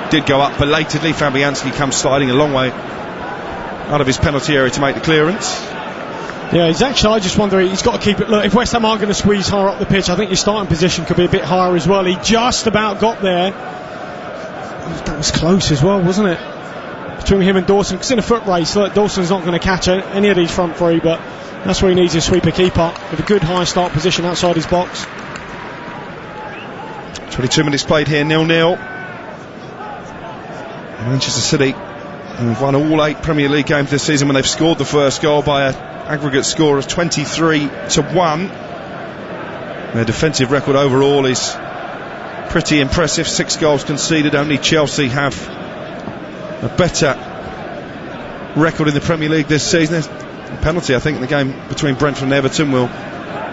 did go up belatedly. Fabianski comes sliding a long way out of his penalty area to make the clearance. Yeah, he's actually, I just wonder, he's got to keep it. Look, if West Ham aren't going to squeeze higher up the pitch, I think his starting position could be a bit higher as well. He just about got there. That was close as well, wasn't it? Between him and Dawson, because in a foot race, look, Dawson's not going to catch any of these front three, but that's where he needs his sweeper keeper with a good high start position outside his box. 22 minutes played here, 0-0. Manchester City have won all 8 Premier League games this season when they've scored the first goal by an aggregate score of 23-1. Their defensive record overall is pretty impressive. 6 goals conceded. Only Chelsea have a better record in the Premier League this season. There's a penalty, I think, in the game between Brentford and Everton. We'll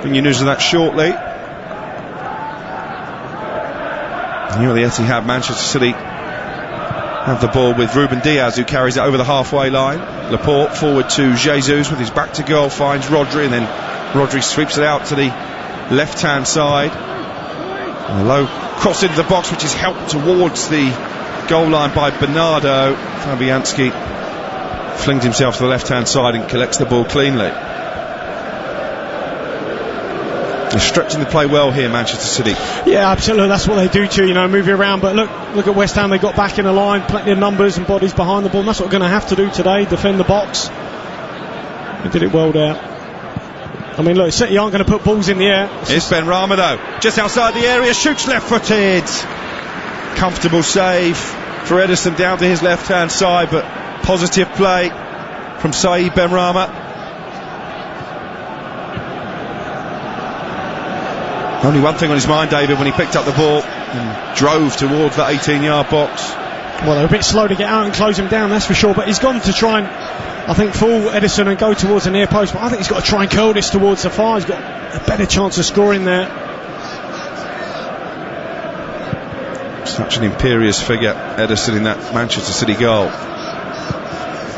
bring you news of that shortly. Here at the Etihad, Manchester City have the ball with Ruben Diaz, who carries it over the halfway line. Laporte forward to Jesus with his back to goal, finds Rodri, and then Rodri sweeps it out to the left hand side. And a low cross into the box, which is helped towards the goal line by Bernardo. Fabianski flings himself to the left hand side and collects the ball cleanly. They're stretching the play well here, Manchester City. Yeah, absolutely, that's what they do too, you know, move it around. But look at West Ham, they got back in the line, plenty of numbers and bodies behind the ball, and that's what we're going to have to do today, defend the box. They did it well there. I mean, look, City aren't going to put balls in the air. It's Benrahma though, just outside the area, shoots left-footed. Comfortable save for Ederson down to his left-hand side, but positive play from Saïd Benrahma. Only one thing on his mind, David, when he picked up the ball and drove towards that 18-yard box. Well, they're a bit slow to get out and close him down, that's for sure, but he's gone to try and, I think, fool Ederson and go towards the near post, but I think he's got to try and curl this towards the far. He's got a better chance of scoring there. Such an imperious figure, Ederson, in that Manchester City goal.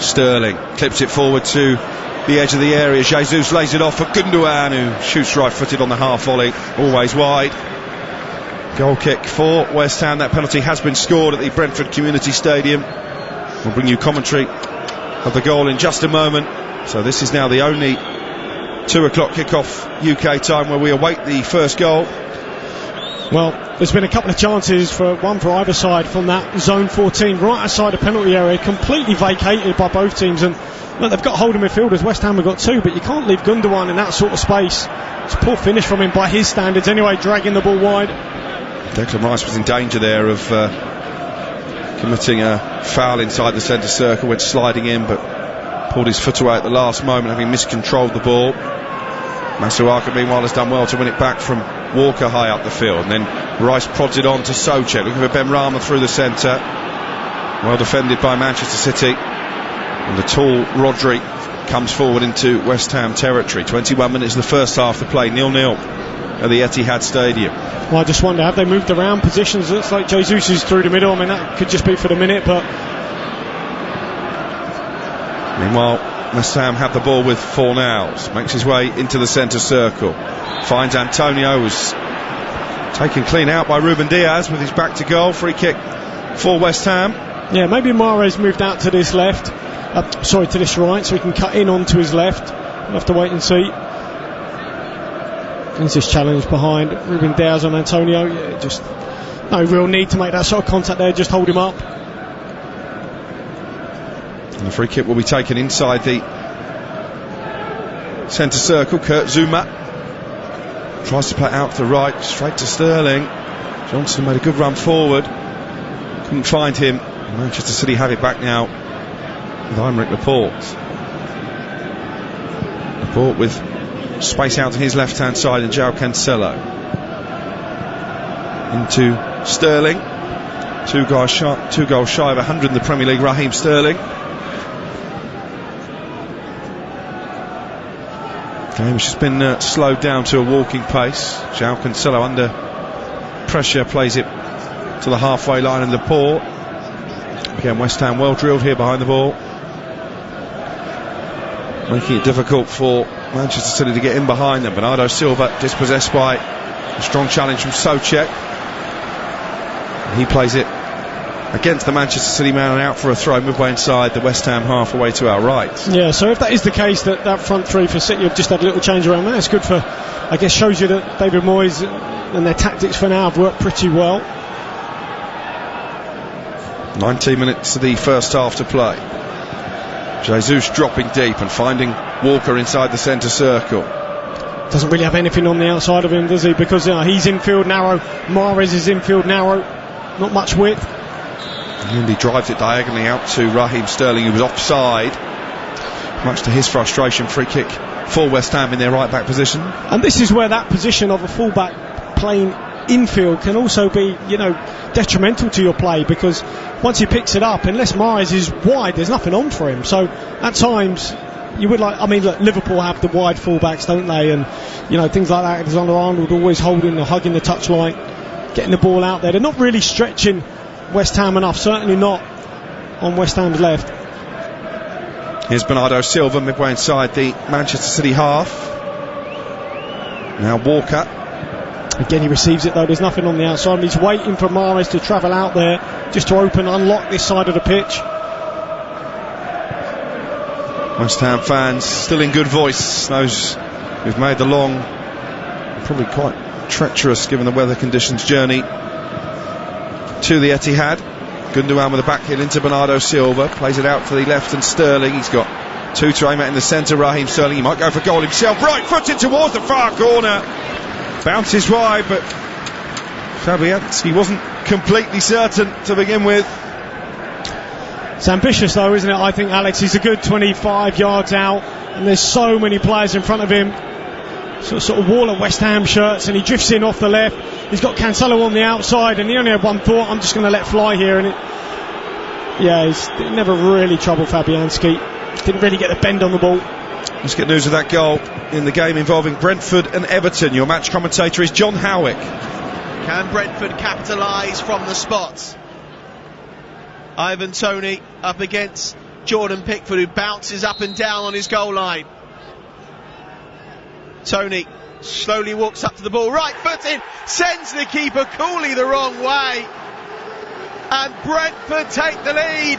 Sterling clips it forward to the edge of the area. Jesus lays it off for Gundogan, who shoots right-footed on the half volley, always wide. Goal kick for West Ham. That penalty has been scored at the Brentford Community Stadium. We'll bring you commentary of the goal in just a moment. So this is now the only 2 o'clock kickoff UK time where we await the first goal. Well, there's been a couple of chances, one for either side from that zone 14, right outside the penalty area, completely vacated by both teams. And look, they've got holding midfielders. West Ham have got 2, but you can't leave Gundogan in that sort of space. It's a poor finish from him by his standards anyway, dragging the ball wide. Declan Rice was in danger there of committing a foul inside the centre circle, went sliding in but pulled his foot away at the last moment, having miscontrolled the ball. Masuaka meanwhile has done well to win it back from Walker high up the field, and then Rice prods it on to Soucek, looking for Ben Rama through the centre. Well defended by Manchester City, and the tall Rodri comes forward into West Ham territory. 21 minutes of the first half to play, 0-0 at the Etihad Stadium. Well, I just wonder, have they moved around positions? Looks like Jesus is through the middle. I mean, that could just be for the minute, but meanwhile West Ham have the ball with Fornals, makes his way into the centre circle, finds Antonio, who's taken clean out by Ruben Diaz with his back to goal. Free kick for West Ham. Yeah, maybe Mahrez moved out to this left, to this right, so he can cut in onto his left. We'll have to wait and see. There's this challenge behind Ruben Diaz on Antonio. Yeah, just no real need to make that sort of contact there, just hold him up. And the free kick will be taken inside the centre circle. Kurt Zouma tries to play out to the right, straight to Sterling. Johnson made a good run forward, couldn't find him. Manchester City have it back now with Aymeric Laporte with space out to his left hand side, and João Cancelo into Sterling. 2 goals shy of 100 in the Premier League, Raheem Sterling. Game which has been slowed down to a walking pace. João Cancelo under pressure plays it to the halfway line, and Laporte. Again, West Ham well drilled here behind the ball, making it difficult for Manchester City to get in behind them. Bernardo Silva dispossessed by a strong challenge from Soucek. He plays it against the Manchester City man and out for a throw midway inside the West Ham half away to our right. Yeah, so if that is the case, that front three for City have just had a little change around, that's good for, I guess, shows you that David Moyes and their tactics for now have worked pretty well. 19 minutes of the first half to play. Jesus dropping deep and finding Walker inside the centre circle. Doesn't really have anything on the outside of him, does he? Because he's infield narrow, Mahrez is infield narrow, not much width. And he drives it diagonally out to Raheem Sterling, who was offside. Much to his frustration, free kick for West Ham in their right back position. And this is where that position of a full-back playing infield can also be, detrimental to your play, because once he picks it up, unless Mahrez is wide, there's nothing on for him. So at times you would like, look, Liverpool have the wide full-backs, don't they? And things like that. Alexander-Arnold always holding or hugging the touchline, getting the ball out there. They're not really stretching West Ham enough, certainly not on West Ham's left. Here's Bernardo Silva midway inside the Manchester City half. Now Walker. Again, he receives it though, there's nothing on the outside. He's waiting for Mahrez to travel out there just to unlock this side of the pitch. West Ham fans still in good voice, those who've made the long, probably quite treacherous given the weather conditions, journey to the Etihad. Gundogan with a back heel into Bernardo Silva, plays it out to the left, and Sterling, he's got 2 to aim at in the centre. Raheem Sterling, he might go for goal himself, right footed towards the far corner, bounces wide, but Fabianski wasn't completely certain to begin with. It's ambitious though, isn't it? I think Alex, he's a good 25 yards out, and there's so many players in front of him, sort of wall of West Ham shirts, and he drifts in off the left. He's got Cancelo on the outside, and he only had one thought, I'm just going to let fly here, and it never really troubled Fabianski. Didn't really get the bend on the ball. Let's get news of that goal in the game involving Brentford and Everton. Your match commentator is John Howick. Can Brentford capitalise from the spots? Ivan Toney up against Jordan Pickford, who bounces up and down on his goal line. Toney slowly walks up to the ball, right footed, sends the keeper coolly the wrong way, and Brentford take the lead.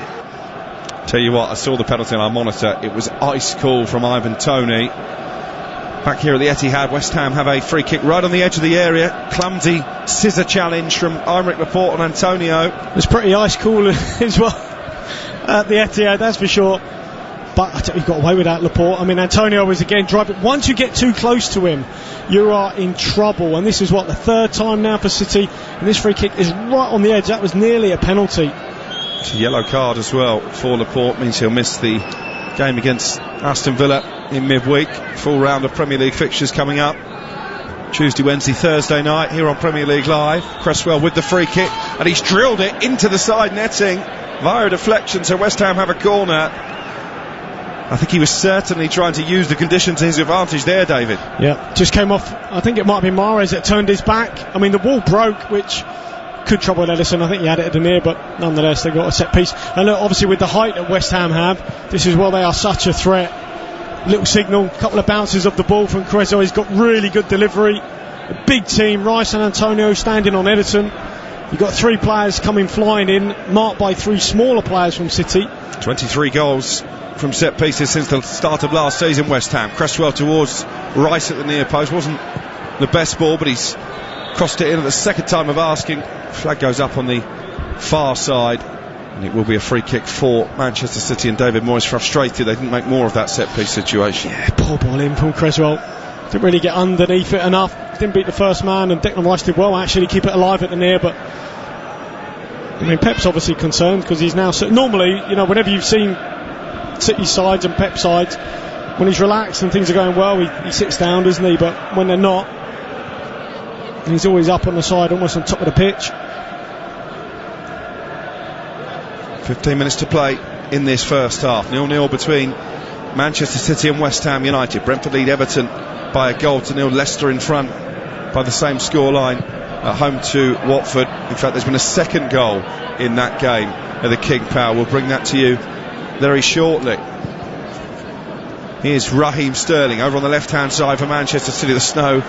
Tell you what, I saw the penalty on our monitor. It was ice cold from Ivan Toney. Back here at the Etihad, West Ham have a free kick right on the edge of the area. Clumsy scissor challenge from Aymeric Laporte and Antonio. It was pretty ice cool as well at the Etihad, that's for sure. But he got away with that, Laporte. I mean, Antonio was again driving. Once you get too close to him, you are in trouble. And this is the third time now for City. And this free kick is right on the edge. That was nearly a penalty. It's a yellow card as well for Laporte. Means he'll miss the game against Aston Villa in midweek. Full round of Premier League fixtures coming up. Tuesday, Wednesday, Thursday night here on Premier League Live. Cresswell with the free kick. And he's drilled it into the side netting via a deflection. So West Ham have a corner. I think he was certainly trying to use the conditions to his advantage there, David. Yeah, just came off. I think it might have been Mahrez that turned his back. I mean, the wall broke, which could trouble Ederson. I think he had it at the near, but nonetheless, they got a set piece. And look, obviously, with the height that West Ham have, this is why they are such a threat. Little signal, a couple of bounces of the ball from Cresswell. He's got really good delivery. A big team, Rice and Antonio standing on Everton. You've got 3 players coming flying in, marked by 3 smaller players from City. 23 goals from set pieces since the start of last season, West Ham. Cresswell towards Rice at the near post. Wasn't the best ball, but he's crossed it in at the second time of asking. Flag goes up on the far side, and it will be a free kick for Manchester City. And David Moyes frustrated they didn't make more of that set piece situation. Yeah, poor ball in from Cresswell. Didn't really get underneath it enough. Didn't beat the first man, and Declan Rice did well actually keep it alive at the near. But I mean, Pep's obviously concerned because he's now normally, whenever you've seen City sides and Pep sides, when he's relaxed and things are going well, he sits down, doesn't he? But when they're not, he's always up on the side, almost on top of the pitch. 15 minutes to play in this first half. 0-0 between Manchester City and West Ham United. Brentford lead Everton by 1-0. Leicester in front by the same scoreline at home to Watford. In fact, there's been a second goal in that game at the King Power. We'll bring that to you very shortly. Here's Raheem Sterling over on the left hand side for Manchester City. The snow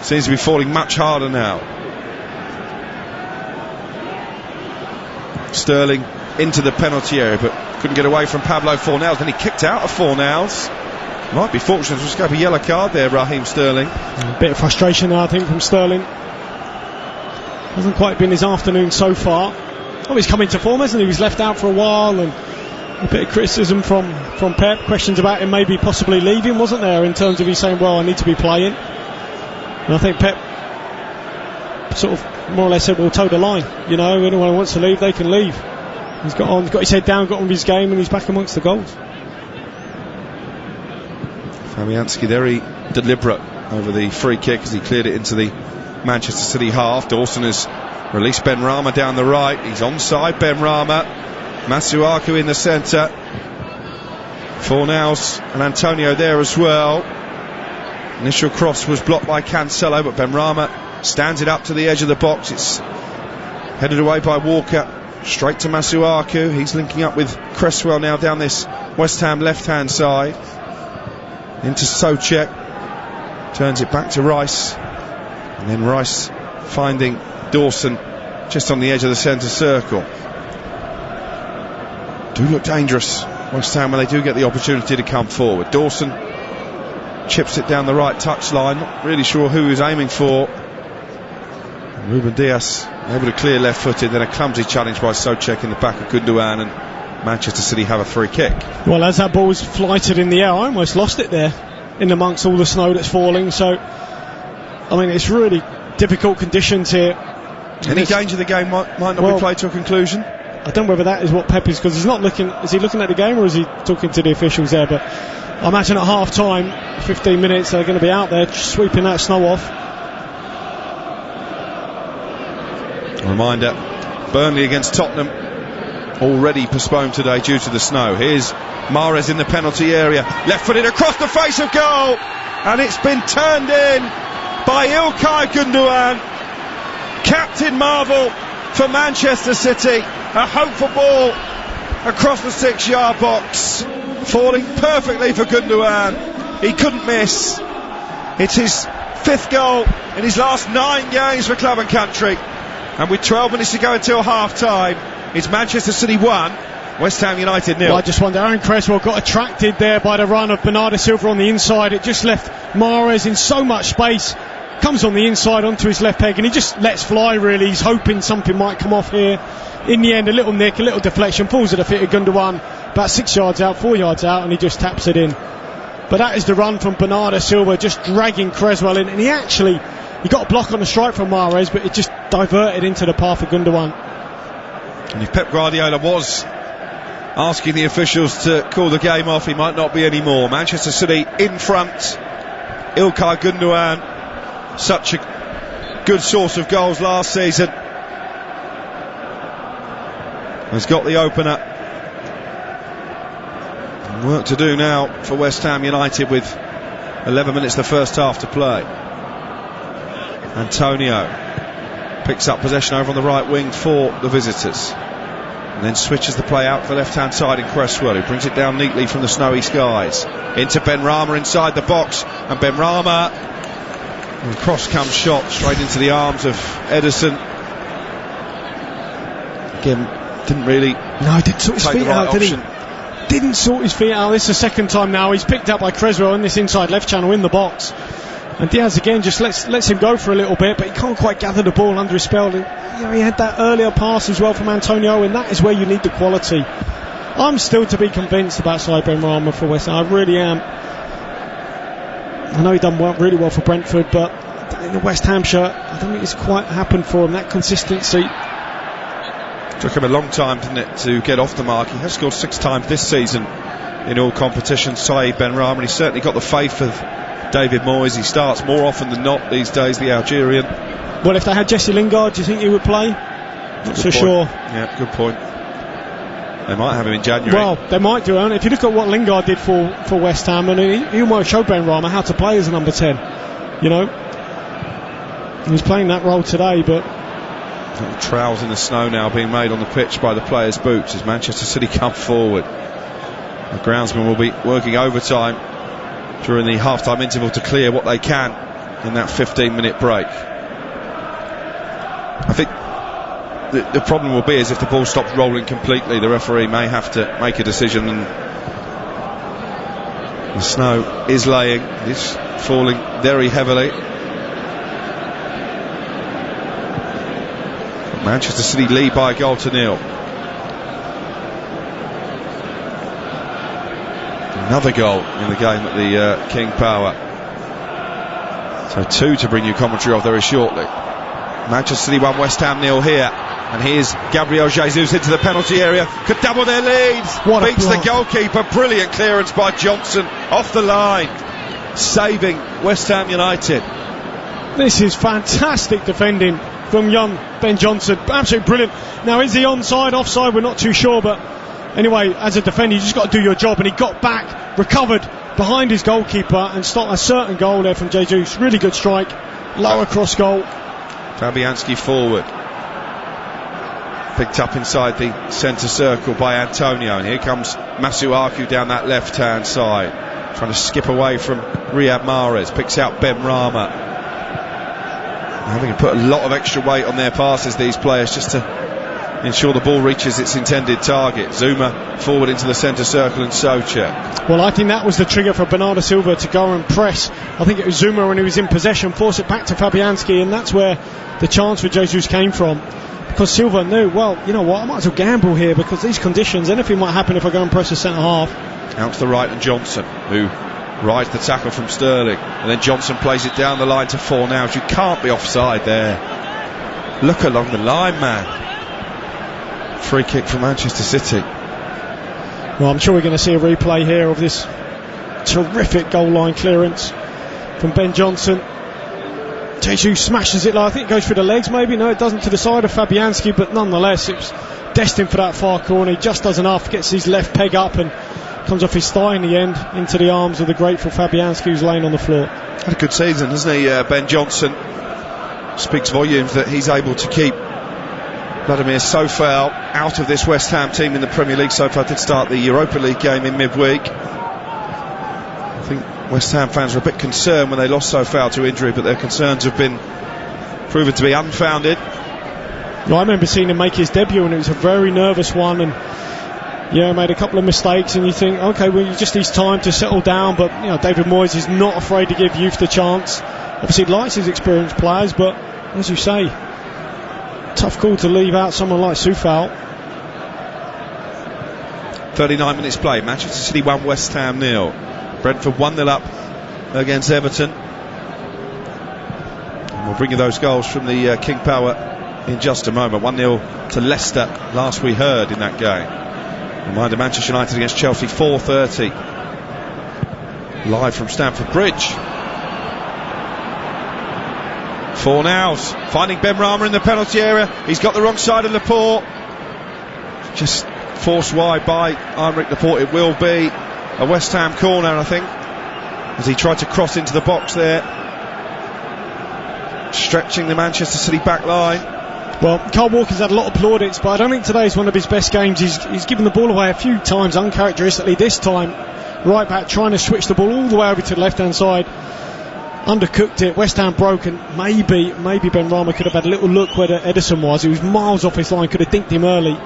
seems to be falling much harder now. Sterling into the penalty area, but couldn't get away from Pablo Fornals. Then he kicked out of Fornals. Might be fortunate to escape a yellow card there, Raheem Sterling. A bit of frustration there, I think, from Sterling. Hasn't quite been his afternoon so far. Oh, he's come into form, hasn't he? He was left out for a while, and a bit of criticism from Pep. Questions about him maybe possibly leaving, wasn't there, in terms of he's saying, well, I need to be playing. And I think Pep sort of more or less said, well, toe the line. Anyone who wants to leave, they can leave. He's got his head down, got on with his game, and he's back amongst the goals. Fabianski very deliberate over the free kick as he cleared it into the Manchester City half. Dawson has released Ben Rama down the right. He's onside, Ben Rama. Masuaku in the centre. Fornals and Antonio there as well. Initial cross was blocked by Cancelo, but Ben Rama stands it up to the edge of the box. It's headed away by Walker. Straight to Masuaku. He's linking up with Cresswell now down this West Ham left hand side. Into Souček. Turns it back to Rice. And then Rice finding Dawson just on the edge of the centre circle. Do look dangerous, West Ham, when they do get the opportunity to come forward. Dawson chips it down the right touchline. Not really sure who he's aiming for. And Ruben Dias able to clear left-footed. Then a clumsy challenge by Souček in the back of Gundogan, and Manchester City have a free kick. Well, as that ball was flighted in the air, I almost lost it there in amongst all the snow that's falling. So, I mean, it's really difficult conditions here. Any danger the game might not be played to a conclusion? I don't know whether that is what Pep is, because he's not looking. Is he looking at the game, or is he talking to the officials there? But I imagine at half time, 15 minutes, they're going to be out there sweeping that snow off. A reminder, Burnley against Tottenham already postponed today due to the snow. Here's Mahrez in the penalty area, left-footed across the face of goal, and it's been turned in by Ilkay Gundogan. Captain Marvel for Manchester City. A hopeful ball across the 6-yard box, falling perfectly for Gundogan. He couldn't miss. It's his 5th goal in his last 9 games for club and country. And with 12 minutes to go until half time, it's Manchester City 1, West Ham United 0. Well, I just wonder, Aaron Cresswell got attracted there by the run of Bernardo Silva on the inside. It just left Mahrez in so much space. Comes on the inside onto his left peg and he just lets fly, really. He's hoping something might come off here. In the end, a little nick, a little deflection, falls at the feet of Gundogan, about 6 yards out, 4 yards out, and he just taps it in. But that is the run from Bernardo Silva, just dragging Cresswell in, and he got a block on the strike from Mahrez, but it just diverted into the path of Gundogan. And if Pep Guardiola was asking the officials to call the game off, he might not be anymore. Manchester City in front. Ilkay Gundogan, such a good source of goals last season, has got the opener. Work to do now for West Ham United with 11 minutes the first half to play. Antonio picks up possession over on the right wing for the visitors, and then switches the play out for the left hand side in Cresswell, who brings it down neatly from the snowy skies into Benrahma inside the box, and Benrahma, cross comes shot straight into the arms of Ederson. Again, didn't really didn't sort his feet out, did he? Didn't sort his feet out. This is the second time now he's picked up by Cresswell in this inside left channel in the box, and Diaz again just lets him go for a little bit, but he can't quite gather the ball under his spell. He had that earlier pass as well from Antonio, and that is where you need the quality. I'm still to be convinced about Saïd Benrahma for West Ham. I really am. I know he done really well for Brentford, but in the West Ham shirt, I don't think it's quite happened for him, that consistency. Took him a long time, didn't it, to get off the mark. He has scored 6 times this season in all competitions, Saïd Benrahma, and he's certainly got the faith of David Moyes. He starts more often than not these days, the Algerian. Well, if they had Jesse Lingard, do you think he would play? Not so sure. Yeah, good point. They might have him in January. Well, they might do. If you look at what Lingard did for West Ham, and he almost showed Benrahma how to play as a number 10. You know, he's playing that role today, but trials in the snow now being made on the pitch by the players' boots as Manchester City come forward. The groundsman will be working overtime during the half-time interval to clear what they can in that 15-minute break. I think the problem will be is if the ball stops rolling completely, the referee may have to make a decision, and the snow is laying, it's falling very heavily. Manchester City lead by a goal to 0. Another goal in the game at the King Power. So 2 to bring you commentary of very shortly. Manchester City 1, West Ham 0 here. And here's Gabriel Jesus into the penalty area. Could double their leads. Beats the goalkeeper. Brilliant clearance by Johnson off the line, saving West Ham United. This is fantastic defending from young Ben Johnson. Absolutely brilliant. Now, is he onside, offside? We're not too sure, but anyway, as a defender, you just got to do your job, and he got back, recovered behind his goalkeeper, and stopped a certain goal there from Jesus. Really good strike, lower cross goal. Fabianski forward, picked up inside the centre circle by Antonio, and here comes Masuaku down that left hand side, trying to skip away from Riyad Mahrez. Picks out Benrahma, having to put a lot of extra weight on their passes, these players, just to ensure the ball reaches its intended target. Zuma forward into the centre circle, and Soucek. Well, I think that was the trigger for Bernardo Silva to go and press. I think it was Zuma when he was in possession, force it back to Fabianski, and that's where the chance for Jesus came from. Because Silva knew, well, you know what, I might as well gamble here, because these conditions, anything might happen if I go and press the centre half. Out to the right, and Johnson, who rides the tackle from Sterling, and then Johnson plays it down the line to Fornals. You can't be offside there. Look along the line, man. Free kick for Manchester City. Well, I'm sure we're going to see a replay here of this terrific goal line clearance from Ben Johnson. Jesus smashes it, I think it goes through the legs maybe. No, it doesn't, to the side of Fabianski, but nonetheless it was destined for that far corner. He just does enough, gets his left peg up and comes off his thigh in the end into the arms of the grateful Fabianski, who's laying on the floor. Had a good season, hasn't he, Ben Johnson? Speaks volumes that he's able to keep Vladimir Sofal out of this West Ham team in the Premier League. Sofal did start the Europa League game in midweek. I think West Ham fans were a bit concerned when they lost Sofal to injury, but their concerns have been proven to be unfounded. Well, I remember seeing him make his debut, and it was a very nervous one, and Yeah, made a couple of mistakes, and you think, okay, well, he just needs time to settle down. But you know, David Moyes is not afraid to give youth the chance. Obviously, he likes his experienced players, but as you say, tough call to leave out someone like Soufal. 39 minutes played. Manchester City 1, West Ham 0. Brentford 1-0 up against Everton. And we'll bring you those goals from the King Power in just a moment. 1-0 to Leicester, last we heard in that game. Reminder, Manchester United against Chelsea, 4:30. Live from Stamford Bridge. Fornals finding Benrahma in the penalty area. He's got the wrong side of Laporte. Just forced wide by Aymeric Laporte. It will be a West Ham corner, I think, as he tried to cross into the box there, stretching the Manchester City back line. Well, Kyle Walker's had a lot of plaudits, but I don't think today's one of his best games. He's given the ball away a few times, uncharacteristically. This time, right back, trying to switch the ball all the way over to the left-hand side. Undercooked it. West Ham broken. Maybe Benrahma could have had a little look where Ederson was. He was miles off his line, could have dinked him early.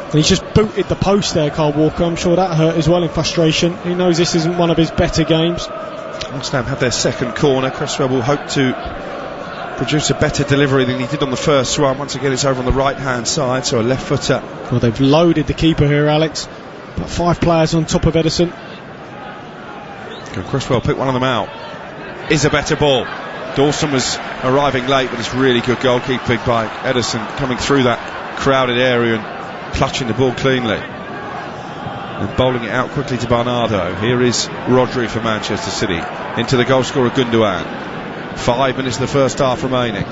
And he's just booted the post there, Kyle Walker. I'm sure that hurt as well in frustration. He knows this isn't one of his better games. West Ham have their second corner. Cresswell will hope to produce a better delivery than he did on the first one. Once again, it's over on the right-hand side, so a left footer. Well, they've loaded the keeper here, Alex. Got 5 players on top of Ederson. Can Cresswell pick one of them out? Is a better ball. Dawson was arriving late, but it's really good goalkeeping by Ederson, coming through that crowded area and clutching the ball cleanly and bowling it out quickly to Bernardo. Here is Rodri for Manchester City, into the goal scorer Gundogan. 5 minutes of the first half remaining.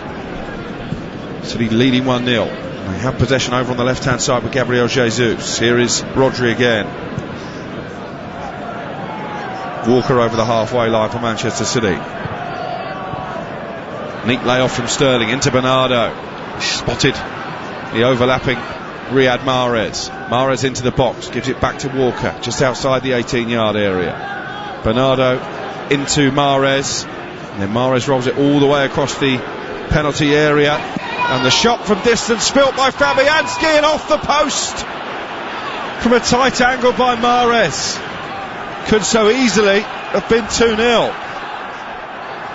City leading 1-0. They have possession over on the left hand side with Gabriel Jesus. Here is Rodri again. Walker over the halfway line for Manchester City. Neat layoff from Sterling into Bernardo. Spotted the overlapping Riyad Mahrez. Mahrez into the box, gives it back to Walker just outside the 18-yard area. Bernardo into Mahrez, and then Mahrez rolls it all the way across the penalty area, and the shot from distance spilt by Fabianski and off the post from a tight angle by Mahrez. Could so easily have been 2-0.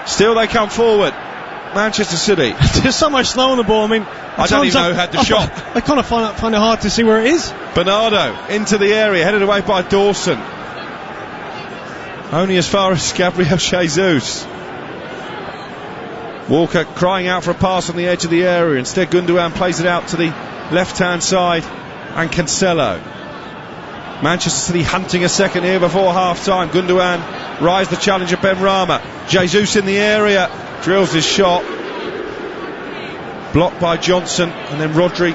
Still they come forward, Manchester City. There's so much snow on the ball. I mean, I don't even know who had the shot. I kind of find it hard to see where it is. Bernardo into the area, headed away by Dawson. Only as far as Gabriel Jesus. Walker crying out for a pass on the edge of the area. Instead, Gundogan plays it out to the left-hand side, and Cancelo. Manchester City hunting a second here before half-time. Gundogan rise the challenge of Benrahma. Jesus in the area, drills his shot, blocked by Johnson, and then Rodri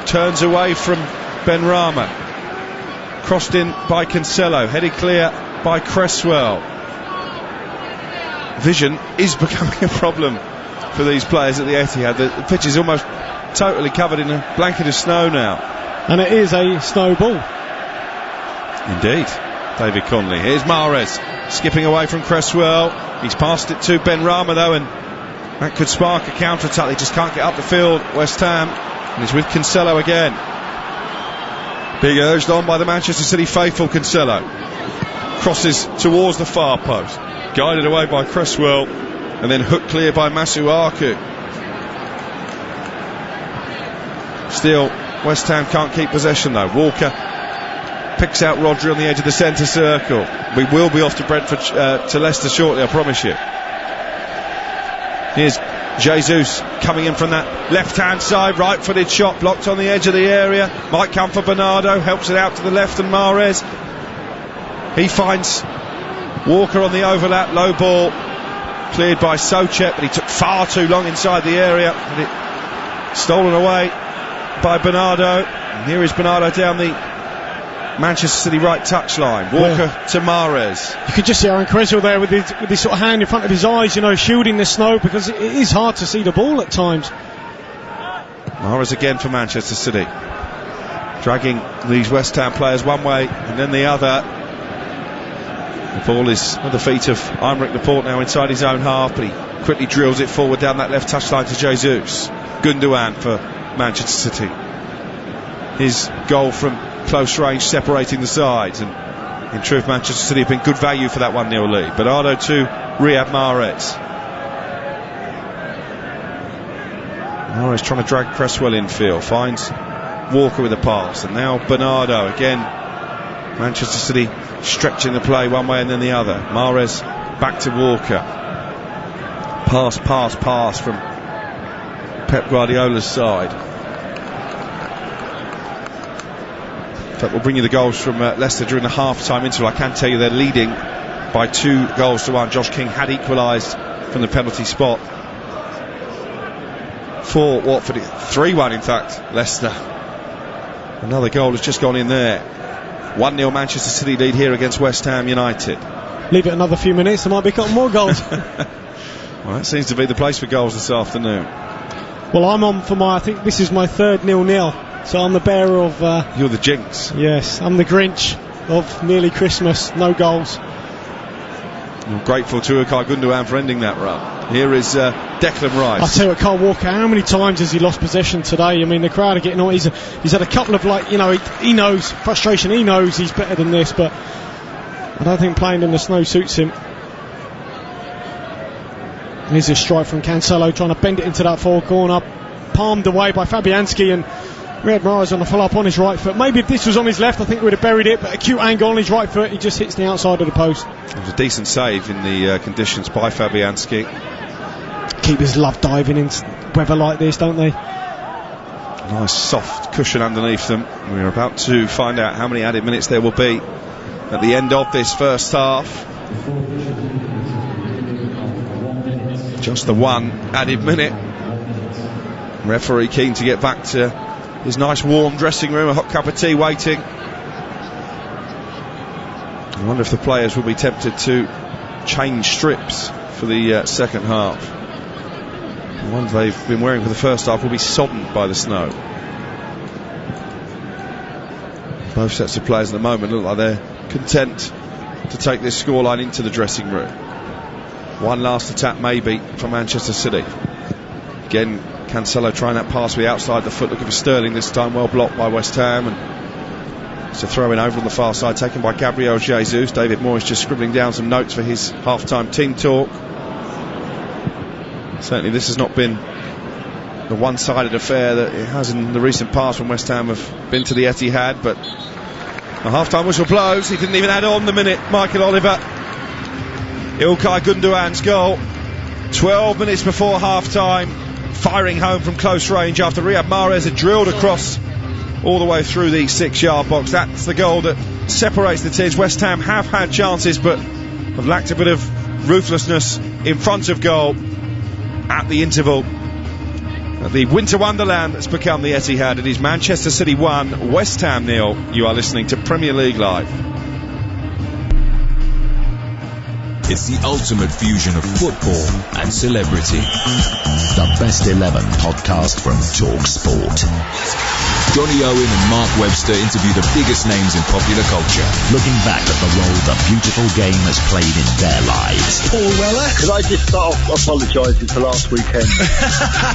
turns away from Benrahma. Crossed in by Cancelo, headed clear by Cresswell. Vision is becoming a problem for these players at the Etihad. The pitch is almost totally covered in a blanket of snow now. And it is a snow ball. Indeed. David Conley. Here's Mahrez skipping away from Cresswell. He's passed it to Benrahma though, and that could spark a counter-attack. They just can't get up the field, West Ham, and it's with Cancelo again. Being urged on by the Manchester City faithful. Cancelo crosses towards the far post, guided away by Cresswell, and then hooked clear by Masuaku. Still, West Ham can't keep possession though. Walker picks out Rodri on the edge of the centre circle. We will be off to Brentford, to Leicester shortly, I promise you. Here's Jesus coming in from that left-hand side, right-footed shot blocked on the edge of the area. Might come for Bernardo, helps it out to the left, and Mahrez. He finds Walker on the overlap, low ball, cleared by Soucek, but he took far too long inside the area, and it stolen away by Bernardo. And here is Bernardo down the Manchester City right touchline. Walker to Mahrez. You could just see Aaron Cresswell there with his sort of hand in front of his eyes, you know, shielding the snow, because it is hard to see the ball at times. Mahrez again for Manchester City, dragging these West Ham players one way and then the other. The ball is at the feet of Aymeric Laporte now inside his own half, but he quickly drills it forward down that left touchline to Jesus. Gundogan for Manchester City. his goal from close range, separating the sides. And in truth, Manchester City have been good value for that 1-0 lead. Bernardo to Riyad Mahrez. Mahrez trying to drag Cresswell infield, finds Walker with a pass, and now Bernardo again. Manchester City stretching the play one way and then the other. Mahrez back to Walker. Pass from Pep Guardiola's side. In fact, we'll bring you the goals from Leicester during the half-time interval. I can tell you they're leading by 2-1. Josh King had equalised from the penalty spot for Watford. 3-1 in fact, Leicester. Another goal has just gone in there. 1-0 Manchester City lead here against West Ham United. Leave it another few minutes, there might be a couple more goals. Well, that seems to be the place for goals this afternoon. Well, I'm on for I think this is my third 0-0. So I'm the bearer of... You're the jinx. Yes, I'm the Grinch of nearly Christmas, no goals. I'm grateful to Ilkay Gundogan for ending that run. Here is Declan Rice. I'll tell you what, Kyle Walker, how many times has he lost possession today? I mean, the crowd are getting on. He's had a couple of, he knows frustration, he knows he's better than this, but I don't think playing in the snow suits him. Here's a strike from Cancelo, trying to bend it into that forward corner, palmed away by Fabianski, and Riyad Mahrez on the follow-up on his right foot. Maybe if this was on his left, I think we would have buried it, but acute angle on his right foot, he just hits the outside of the post. It was a decent save in the conditions by Fabianski. Keepers love diving in weather like this, don't they? Nice soft cushion underneath them. We're about to find out how many added minutes there will be at the end of this first half. Just the one added minute. Referee keen to get back to his nice warm dressing room, a hot cup of tea waiting. I wonder if the players will be tempted to change strips for the second half. The ones they've been wearing for the first half will be sodden by the snow. Both sets of players at the moment look like they're content to take this scoreline into the dressing room. One last attack maybe from Manchester City. Again, Cancelo trying that pass with the outside the foot, looking for Sterling this time, well blocked by West Ham, and it's a throw in over on the far side taken by Gabriel Jesus. David Moyes just scribbling down some notes for his half-time team talk. Certainly this has not been the one-sided affair that it has in the recent past when West Ham have been to the Etihad, but the half-time whistle blows. He didn't even add on the minute, Michael Oliver. Ilkay Gundogan's goal 12 minutes before half-time, firing home from close range after Riyad Mahrez had drilled across all the way through the 6-yard box. That's the goal that separates the teams. West Ham have had chances but have lacked a bit of ruthlessness in front of goal at the interval. At the winter wonderland that's become the Etihad. It is Manchester City 1, West Ham 0. You are listening to Premier League Live. It's the ultimate fusion of football and celebrity. The Best 11 podcast from TalkSport. Johnny Owen and Mark Webster interview the biggest names in popular culture. Looking back at the role the beautiful game has played in their lives. Paul Weller. Could I just start off apologising for last weekend?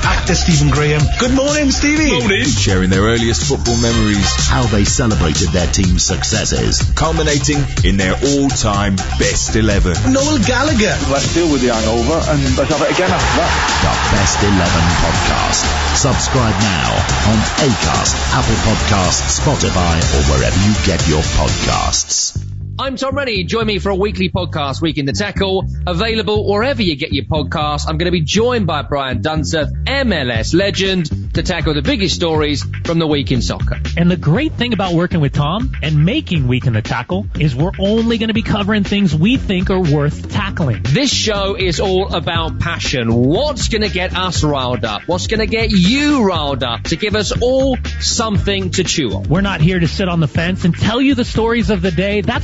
Actor Stephen Graham. Good morning, Stevie. Morning. Sharing their earliest football memories. How they celebrated their team's successes. Culminating in their all-time best 11. Noel Gallagher. Let's deal with the hangover and let's have it again after that. The Best 11 podcast. Subscribe now on Acast, Apple Podcasts, Spotify, or wherever you get your podcasts. I'm Tom Rennie. Join me for a weekly podcast, Week in the Tackle, available wherever you get your podcasts. I'm going to be joined by Brian Dunseth, MLS legend, to tackle the biggest stories from the week in soccer. And the great thing about working with Tom and making Week in the Tackle is we're only going to be covering things we think are worth tackling. This show is all about passion. What's going to get us riled up? What's going to get you riled up to give us all something to chew on? We're not here to sit on the fence and tell you the stories of the day. That's